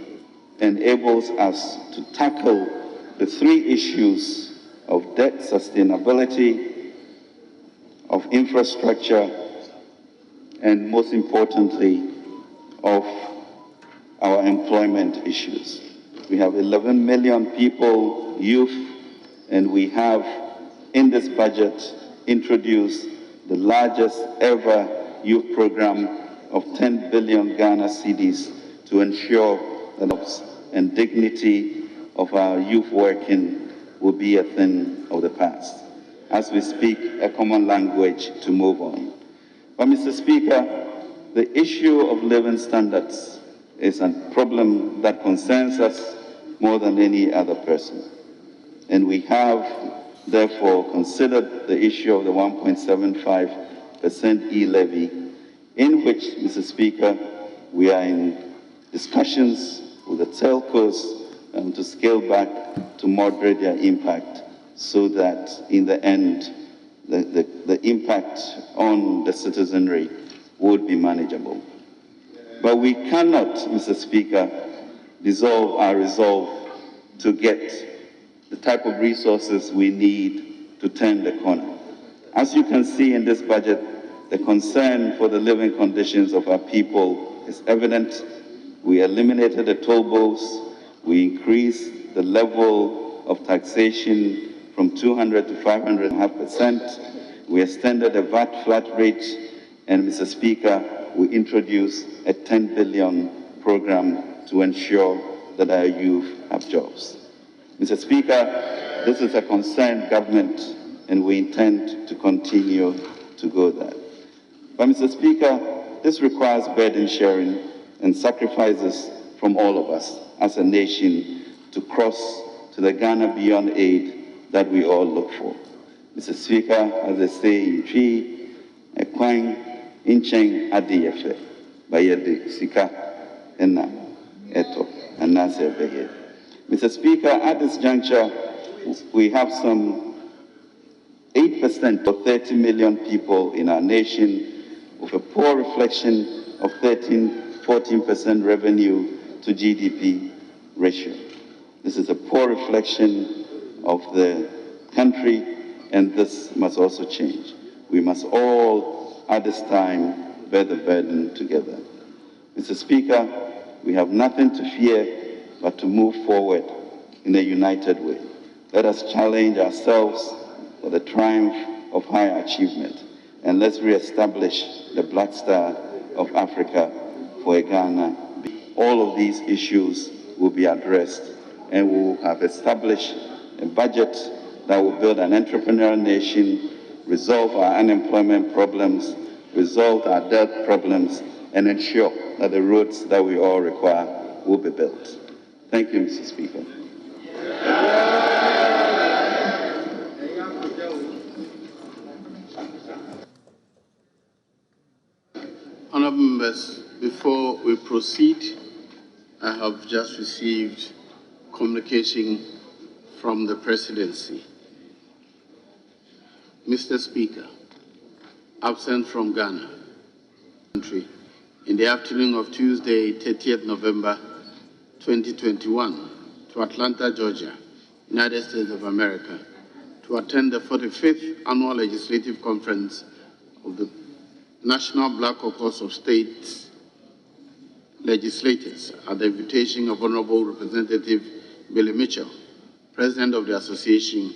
enables us to tackle the three issues of debt sustainability, of infrastructure, and most importantly, of our employment issues. We have 11 million people, youth, and we have in this budget introduced the largest ever youth program of 10 billion Ghana cedis to ensure that the and dignity of our youth working will be a thing of the past, as we speak a common language to move on. But Mr. Speaker, the issue of living standards is a problem that concerns us more than any other person. And we have, therefore, considered the issue of the 1.75% e-levy, in which, Mr. Speaker, we are in discussions with the telcos to scale back to moderate their impact, so that in the end, the impact on the citizenry would be manageable. But we cannot, Mr. Speaker, dissolve our resolve to get the type of resources we need to turn the corner. As you can see in this budget, the concern for the living conditions of our people is evident. We eliminated the toll booths, we increased the level of taxation from 200 to 500.5%. We extended the VAT flat rate, and Mr. Speaker, we introduced a 10 billion program to ensure that our youth have jobs. Mr. Speaker, this is a concerned government, and we intend to continue to go there. But Mr. Speaker, this requires burden sharing and sacrifices from all of us as a nation to cross to the Ghana beyond aid that we all look for. Mr. Speaker, as they say in Twi, a kwang incheng adiyefe, bayede sika ena eto anase beye. Mr. Speaker, at this juncture, we have some 8% of 30 million people in our nation, with a poor reflection of 14% revenue to GDP ratio. This is a poor reflection of the country, and this must also change. We must all, at this time, bear the burden together. Mr. Speaker, we have nothing to fear but to move forward in a united way. Let us challenge ourselves for the triumph of higher achievement, and let's re-establish the Black Star of Africa for Ghana. All of these issues will be addressed, and we will have established a budget that will build an entrepreneurial nation, resolve our unemployment problems, resolve our debt problems, and ensure that the roads that we all require will be built. Thank you, Mr. Speaker. Honourable members, before we proceed, I have just received communication from the presidency. Mr. Speaker, absent from Ghana, in the afternoon of Tuesday, 30th November 2021, to Atlanta, Georgia, United States of America, to attend the 45th Annual Legislative Conference of the National Black Caucus of State Legislators at the invitation of Honorable Representative Billy Mitchell, President of the Association,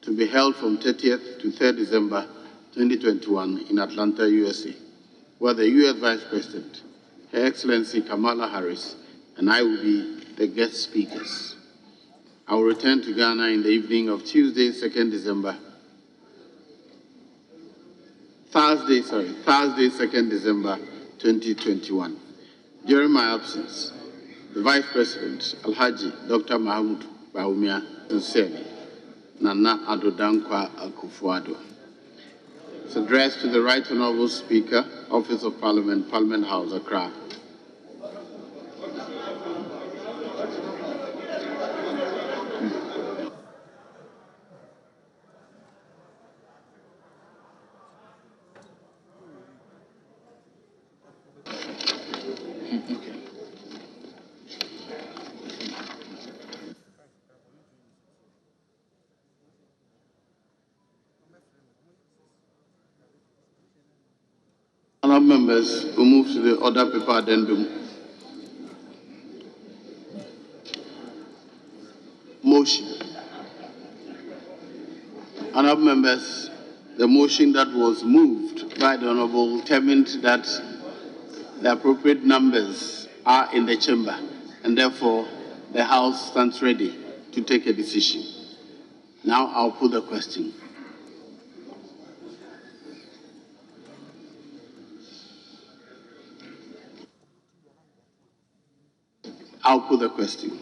to be held from 30th to 3rd December 2021 in Atlanta, USA, where the U.S. Vice President, Her Excellency Kamala Harris, and I will be the guest speakers. I will return to Ghana in the evening of Thursday, 2nd December 2021. During my absence, the Vice President, Alhaji Dr. Mahmoud Bawumia, sincerely, Nana Adodankwa Akufo-Addo. It's addressed to the Right Honorable Speaker, Office of Parliament, Parliament House, Accra. Honourable members, we move to the order paper addendum. Motion. Honourable members, the motion that was moved by the Honourable determined that the appropriate numbers are in the chamber, and therefore the House stands ready to take a decision. Now I'll put the question. I'll put the question.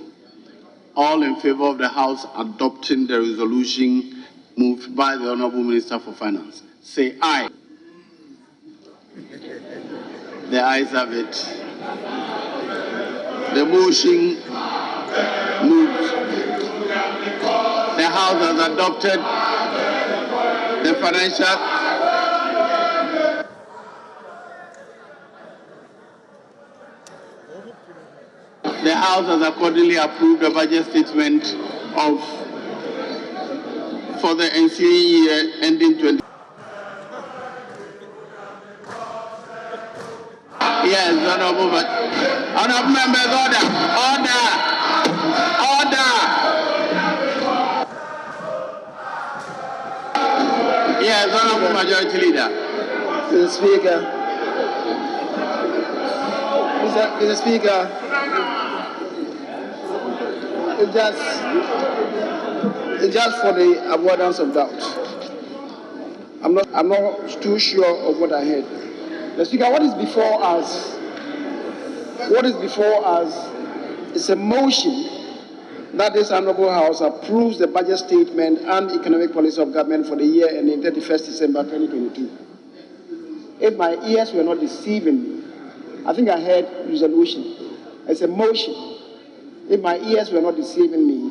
All in favor of the House adopting the resolution moved by the Honourable Minister for Finance, say aye. The ayes have it. The motion moved. The House has adopted the financial. The House has accordingly approved the budget statement for the ensuing year ending 20. Yes, Honourable members, order. Yes, Honourable Majority Leader. Mr. Speaker. Mr. Speaker. It's just for the avoidance of doubt. I'm not too sure of what I heard. Mr. Speaker, what is before us? What is before us is a motion that this Honourable House approves the budget statement and economic policy of government for the year ending 31st December 2022. If my ears were not deceiving me, I think I heard resolution. It's a motion. If my ears were not deceiving me,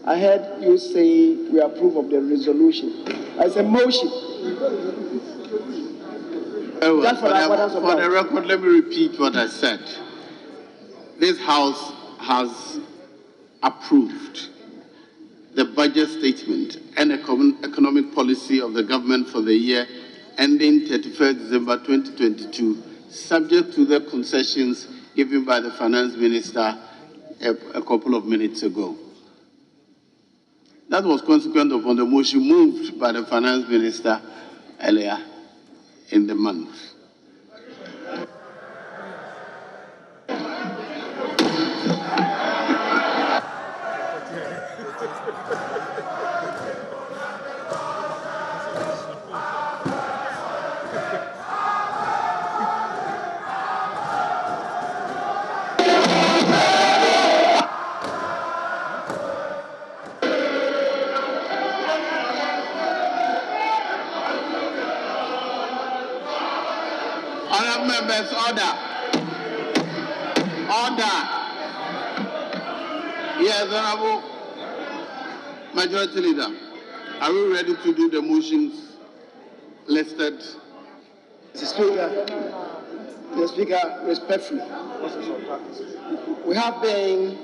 I heard you say we approve of the resolution. It's a motion. Just for the record, let me repeat what I said. This House has approved the budget statement and economic policy of the government for the year ending 31st December 2022, subject to the concessions given by the Finance Minister a couple of minutes ago. That was consequent upon the motion moved by the Finance Minister earlier in the month. Honourable members, order. Yes, Honourable Majority Leader, are we ready to do the motions listed? Mr. Speaker, respectfully, we have been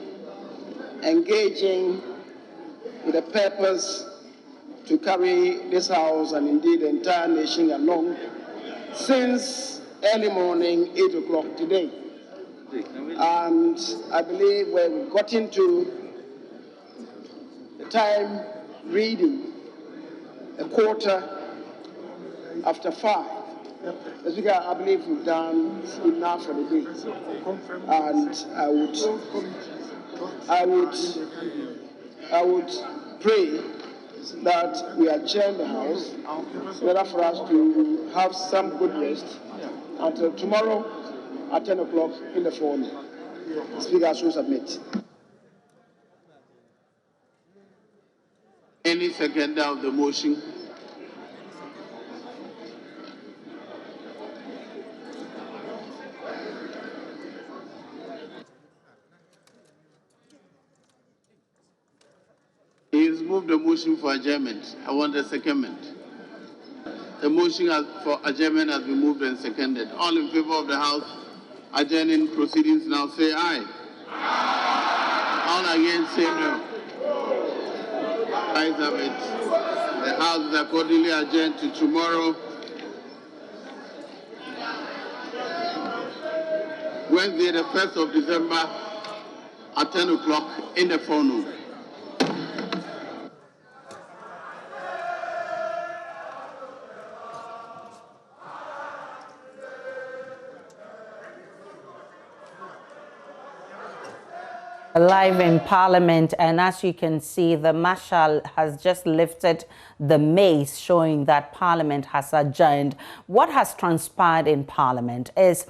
engaging with a purpose to carry this House and indeed the entire nation along since early morning, 8 o'clock today. And I believe we've gotten to the time reading a quarter after 5. Mr. Speaker, I believe we've done enough for the day. And I would pray that we adjourn the House in order for us to have some good rest until tomorrow at 10 o'clock in the morning. The Speaker should submit. Any seconder of the motion? He has moved the motion for adjournment. I want a secondment. The motion for adjournment has been moved and seconded. All in favor of the House adjourning proceedings now say aye. All against say no. Ayes have it. The House is accordingly adjourned to tomorrow, Wednesday, the 1st of December at 10 o'clock in the forenoon. Live in Parliament, and as you can see, the Marshal has just lifted the mace, showing that Parliament has adjourned. What has transpired in Parliament is,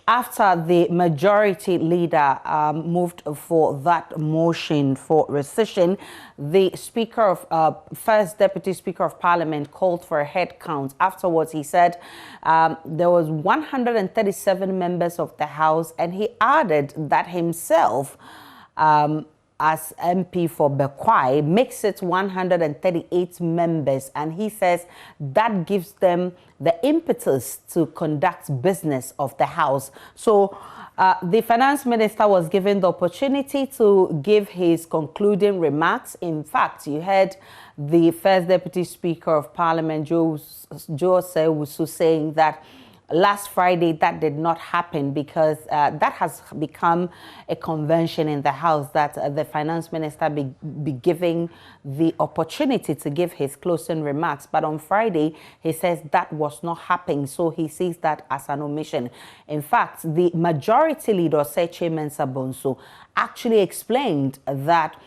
after the Majority Leader moved for that motion for rescission, the Speaker of First Deputy Speaker of Parliament called for a head count. Afterwards, he said there was 137 members of the House, and he added that himself, as MP for Bekwai, makes it 138 members, and he says that gives them the impetus to conduct business of the House. So the Finance Minister was given the opportunity to give his concluding remarks. In fact, you heard the First Deputy Speaker of Parliament, Joe Sewusu, saying that last Friday that did not happen because that has become a convention in the House that the Finance Minister be giving the opportunity to give his closing remarks. But on Friday, he says that was not happening, so he sees that as an omission. In fact, the Majority Leader, Seche Mensah Bonsu, actually explained that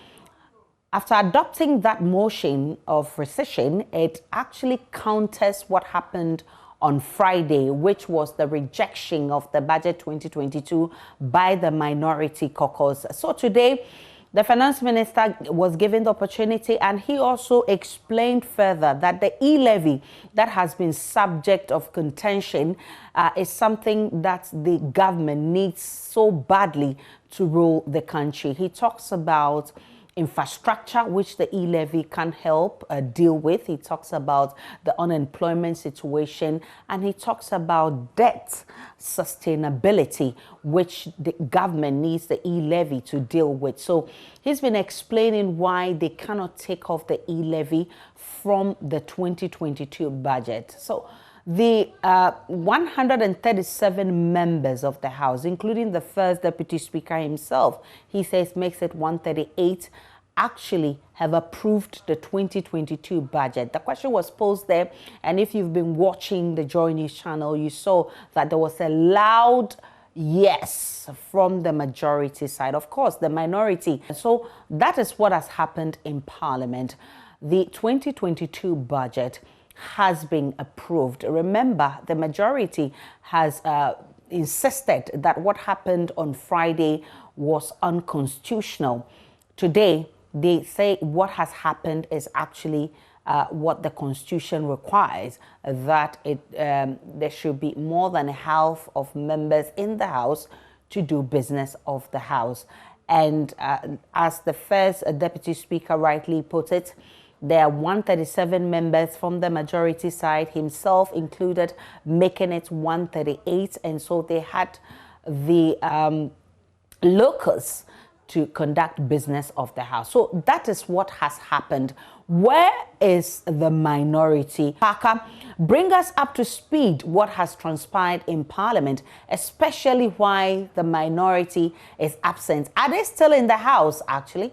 after adopting that motion of rescission, it actually counters what happened on Friday, which was the rejection of the budget 2022 by the minority caucus. So today, the Finance Minister was given the opportunity, and he also explained further that the e-levy that has been subject of contention is something that the government needs so badly to rule the country. He talks about infrastructure, which the e-levy can help deal with. He talks about the unemployment situation, and he talks about debt sustainability, which the government needs the e-levy to deal with. So he's been explaining why they cannot take off the e-levy from the 2022 budget. So the 137 members of the House, including the First Deputy Speaker himself, he says makes it 138, actually have approved the 2022 budget. The question was posed there, and if you've been watching the JoyNews channel, you saw that there was a loud yes from the majority side. Of course, the minority. So that is what has happened in Parliament. The 2022 budget has been approved. Remember, the majority has insisted that what happened on Friday was unconstitutional. Today, they say what has happened is actually what the Constitution requires, that there should be more than half of members in the House to do business of the House. And as the First Deputy Speaker rightly put it, There are 137 members from the majority side, himself included, making it 138. And so they had the locus to conduct business of the House. So that is what has happened. Where is the minority? Parker, bring us up to speed what has transpired in Parliament, especially why the minority is absent. Are they still in the House, actually?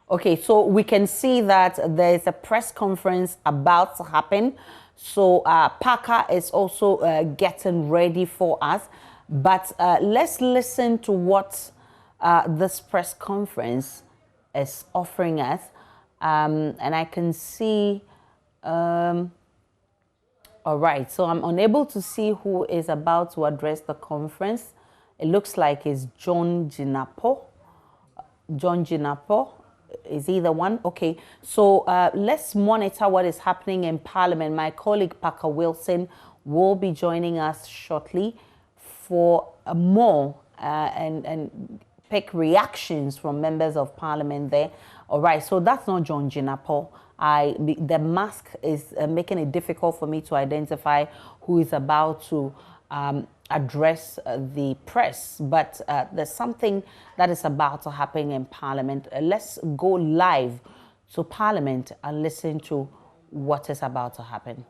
Okay, so we can see that there is a press conference about to happen. So Parker is also getting ready for us. But let's listen to what this press conference is offering us. And I can see, all right, so I'm unable to see who is about to address the conference. It looks like it's John Jinapo. John Jinapo is he the one? Okay, so let's monitor what is happening in Parliament. My colleague Parker Wilson will be joining us shortly for more and pick reactions from members of Parliament there. All right, so that's not John Jinapo. The mask is making it difficult for me to identify who is about to address the press, but there's something that is about to happen in Parliament. Let's go live to Parliament and listen to what is about to happen.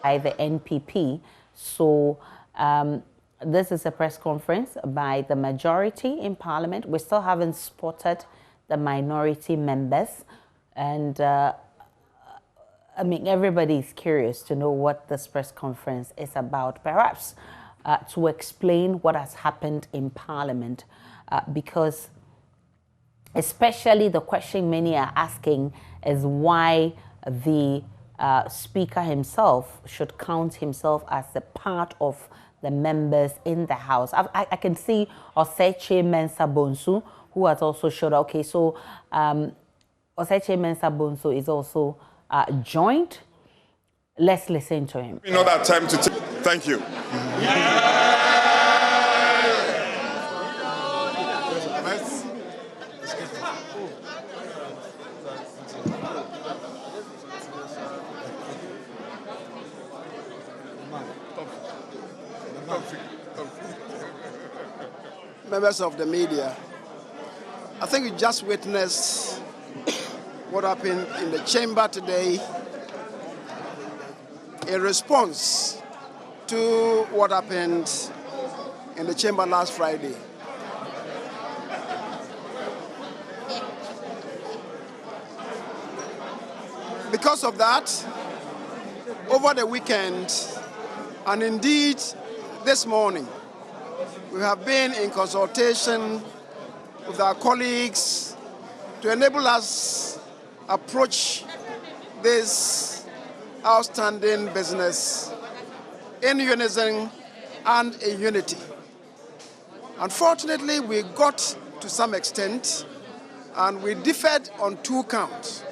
By the NPP. So this is a press conference by the majority in Parliament. We still haven't spotted the minority members. And I mean, everybody is curious to know what this press conference is about, perhaps to explain what has happened in Parliament, because especially the question many are asking is why the Speaker himself should count himself as a part of the members in the House. I can see Oseche Mensah Bonsu, who has also showed up. Okay, so Oseche Mensah Bonsu is also joined. Let's listen to him. We know that time to take. Thank you. Members of the media, I think you just witnessed what happened in the chamber today in response to what happened in the chamber last Friday. Because of that, over the weekend, and indeed this morning, we have been in consultation with our colleagues to enable us approach this outstanding business in unison and in unity. Unfortunately, we got to some extent and we differed on two counts.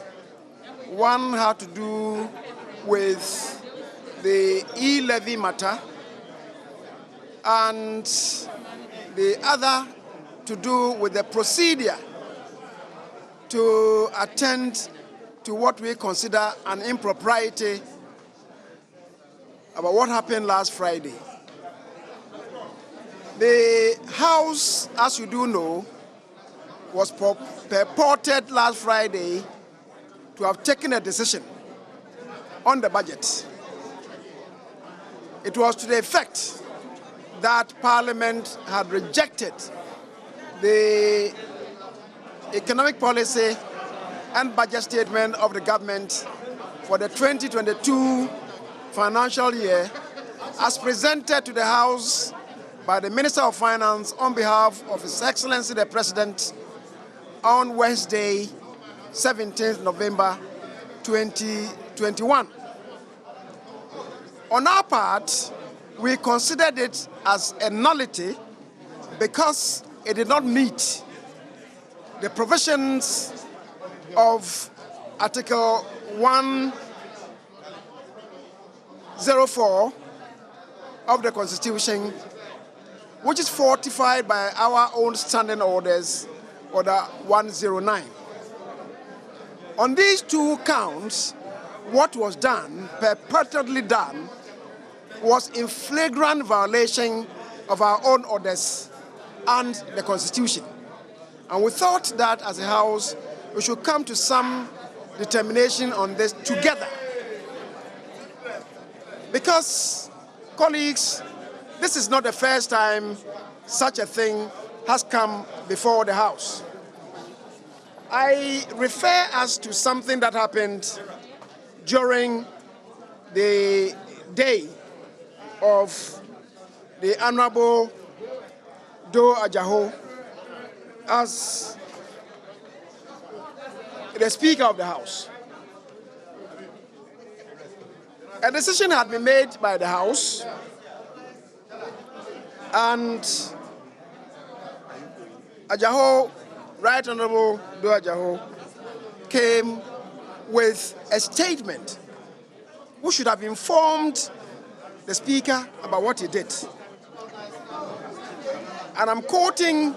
One had to do with the e-levy matter, and the other to do with the procedure to attend to what we consider an impropriety about what happened last Friday. The House, as you do know, was purported last Friday to have taken a decision on the budget. It was to the effect that Parliament had rejected the economic policy and budget statement of the government for the 2022 financial year as presented to the House by the Minister of Finance on behalf of His Excellency the President on Wednesday, 17th November 2021. On our part, we considered it as a nullity because it did not meet the provisions of Article 104 of the Constitution, which is fortified by our own standing orders, Order 109. On these two counts, what was done, perpetually done, was in flagrant violation of our own orders and the Constitution. And we thought that as a House, we should come to some determination on this together. Because, colleagues, this is not the first time such a thing has come before the House. I refer us to something that happened during the day of the Honorable Do Ajaho as the Speaker of the House. A decision had been made by the House, and Ajaho, Right Honorable Do Ajaho, came with a statement which should have informed the Speaker about what he did. And I'm quoting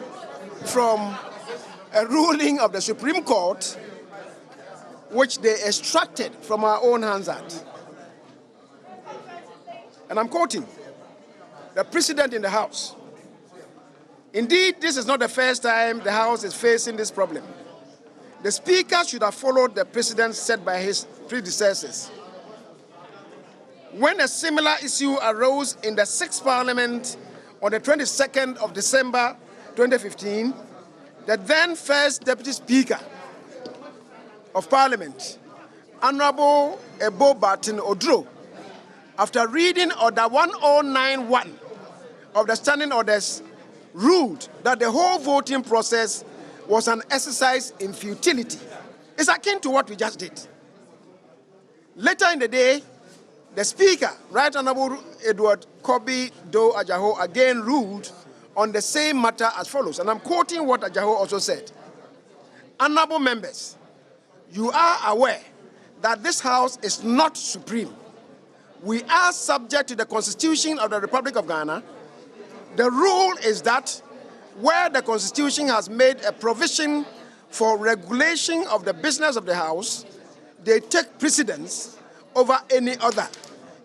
from a ruling of the Supreme Court which they extracted from our own Hansard. And I'm quoting the President in the House. Indeed, this is not the first time the House is facing this problem. The Speaker should have followed the precedent set by his predecessors. When a similar issue arose in the 6th Parliament on the 22nd of December 2015, the then First Deputy Speaker of Parliament, Honorable Ebo Barton Odro, after reading Order 1091 of the Standing Orders, ruled that the whole voting process was an exercise in futility. It's akin to what we just did. Later in the day, the Speaker, Right Honorable Edward Kobi Do Ajaho, again ruled on the same matter as follows. And I'm quoting what Ajaho also said. Honorable members, you are aware that this House is not supreme. We are subject to the Constitution of the Republic of Ghana. The rule is that where the Constitution has made a provision for regulation of the business of the House, they take precedence over any other.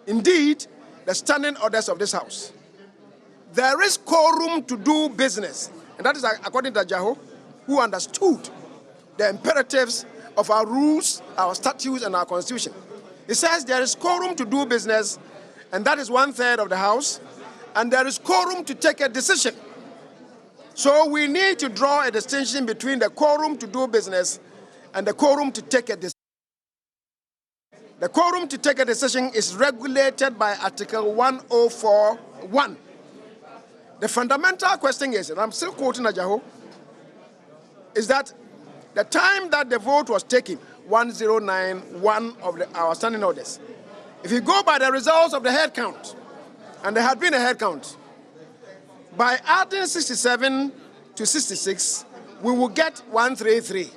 Indeed, the standing orders of this House. There is quorum to do business, and that is according to Ajaho, who understood the imperatives of our rules, our statutes, and our Constitution. He says there is quorum to do business, and that is 1/3 of the House, and there is quorum to take a decision. So we need to draw a distinction between the quorum to do business and the quorum to take a decision. The quorum to take a decision is regulated by Article 104(1). The fundamental question is, and I'm still quoting Ajaho, is that the time that the vote was taken, 1091 of our standing orders, if you go by the results of the head count, and there had been a head count, by adding 67 to 66, we will get 133.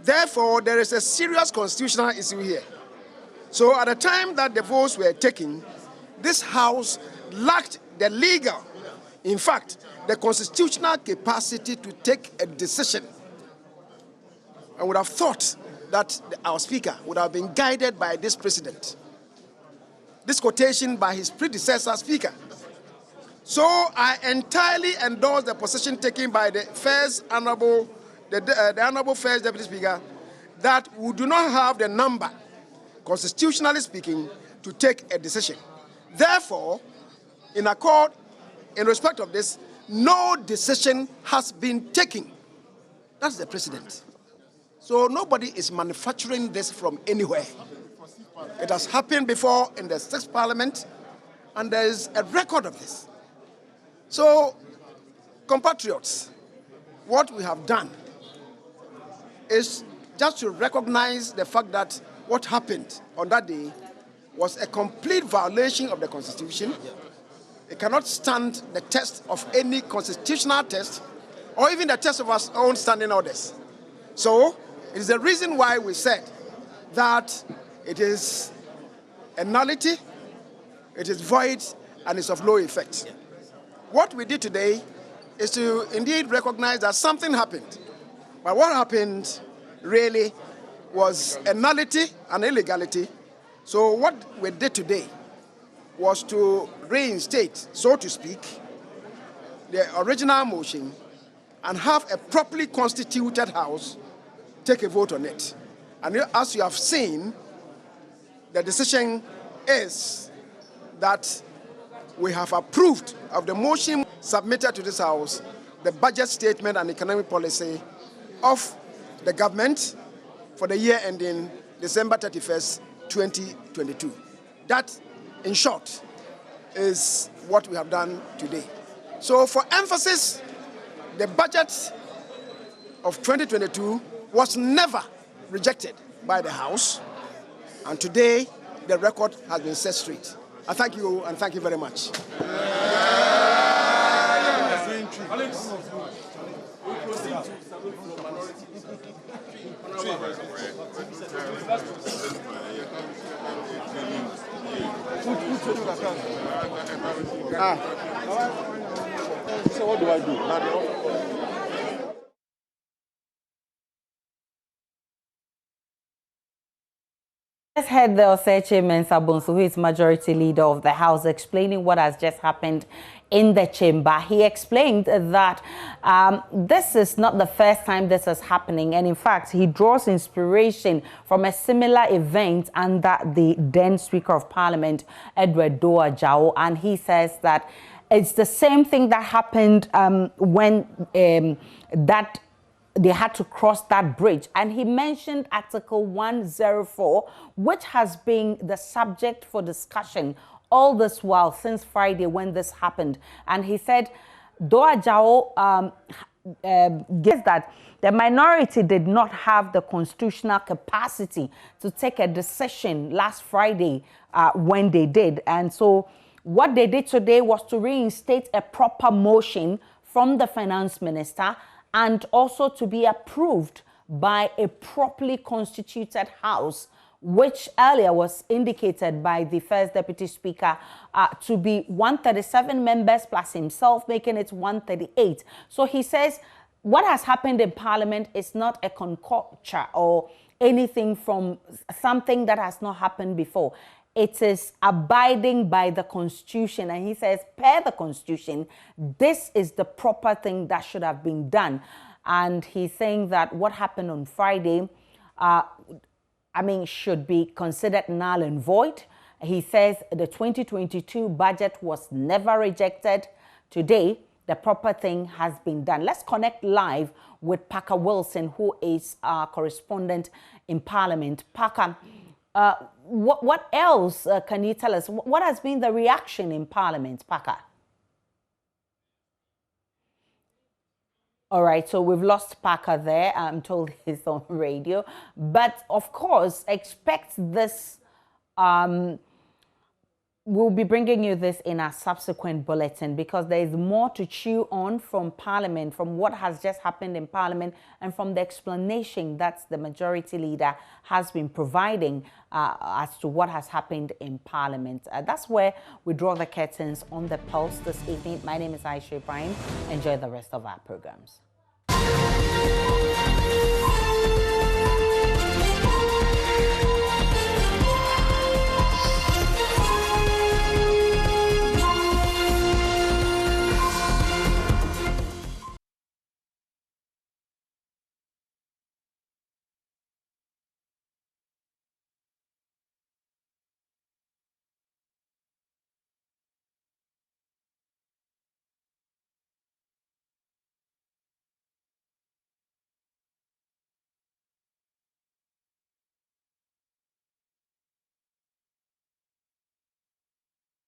Therefore, there is a serious constitutional issue here. So at the time that the votes were taken, this House lacked the legal, in fact, the constitutional capacity to take a decision. I would have thought that our Speaker would have been guided by this precedent. This quotation by his predecessor Speaker. So I entirely endorse the position taken by the Honorable First Deputy Speaker that we do not have the number, constitutionally speaking, to take a decision. Therefore, in respect of this, no decision has been taken. That's the precedent. So nobody is manufacturing this from anywhere. It has happened before in the 6th Parliament, and there is a record of this. So, compatriots, what we have done is just to recognize the fact that what happened on that day was a complete violation of the Constitution. It cannot stand the test of any constitutional test, or even the test of our own standing orders. So it is the reason why we said that it is a nullity, it is void, and it's of no effect. What we did today is to indeed recognize that something happened. But what happened really was a nullity, an illegality. So what we did today was to reinstate, so to speak, the original motion and have a properly constituted House take a vote on it. And as you have seen, the decision is that we have approved of the motion submitted to this House, the budget statement and economic policy of the government for the year ending December 31st, 2022. That, in short, is what we have done today. So for emphasis, the budget of 2022 was never rejected by the House, and today the record has been set straight. I thank you, and thank you very much. So what do I do? Let's head the Oseche Mensah-Bonsu, who is majority leader of the House, explaining what has just happened in the chamber. He explained that this is not the first time this is happening, and in fact, he draws inspiration from a similar event under the then Speaker of Parliament, Edward Doa Jao, and he says that it's the same thing that happened when that they had to cross that bridge. And he mentioned Article 104, which has been the subject for discussion all this while since Friday when this happened. And he said, Doa Jao guessed that the minority did not have the constitutional capacity to take a decision last Friday when they did. And so what they did today was to reinstate a proper motion from the finance minister and also to be approved by a properly constituted House, which earlier was indicated by the first Deputy Speaker to be 137 members plus himself, making it 138. So he says what has happened in Parliament is not a conjecture or anything from something that has not happened before. It is abiding by the Constitution. And he says, per the Constitution, this is the proper thing that should have been done. And he's saying that what happened on Friday, should be considered null and void. He says the 2022 budget was never rejected. Today, the proper thing has been done. Let's connect live with Parker Wilson, who is our correspondent in Parliament. Parker, what else can you tell us? What has been the reaction in Parliament, Parker? All right, so we've lost Parker there. I'm told he's on radio. But of course, expect this. We'll be bringing you this in our subsequent bulletin because there is more to chew on from Parliament, from what has just happened in Parliament, and from the explanation that the majority leader has been providing as to what has happened in Parliament. That's where we draw the curtains on the Pulse this evening. My name is Aisha Ibrahim. Enjoy the rest of our programs.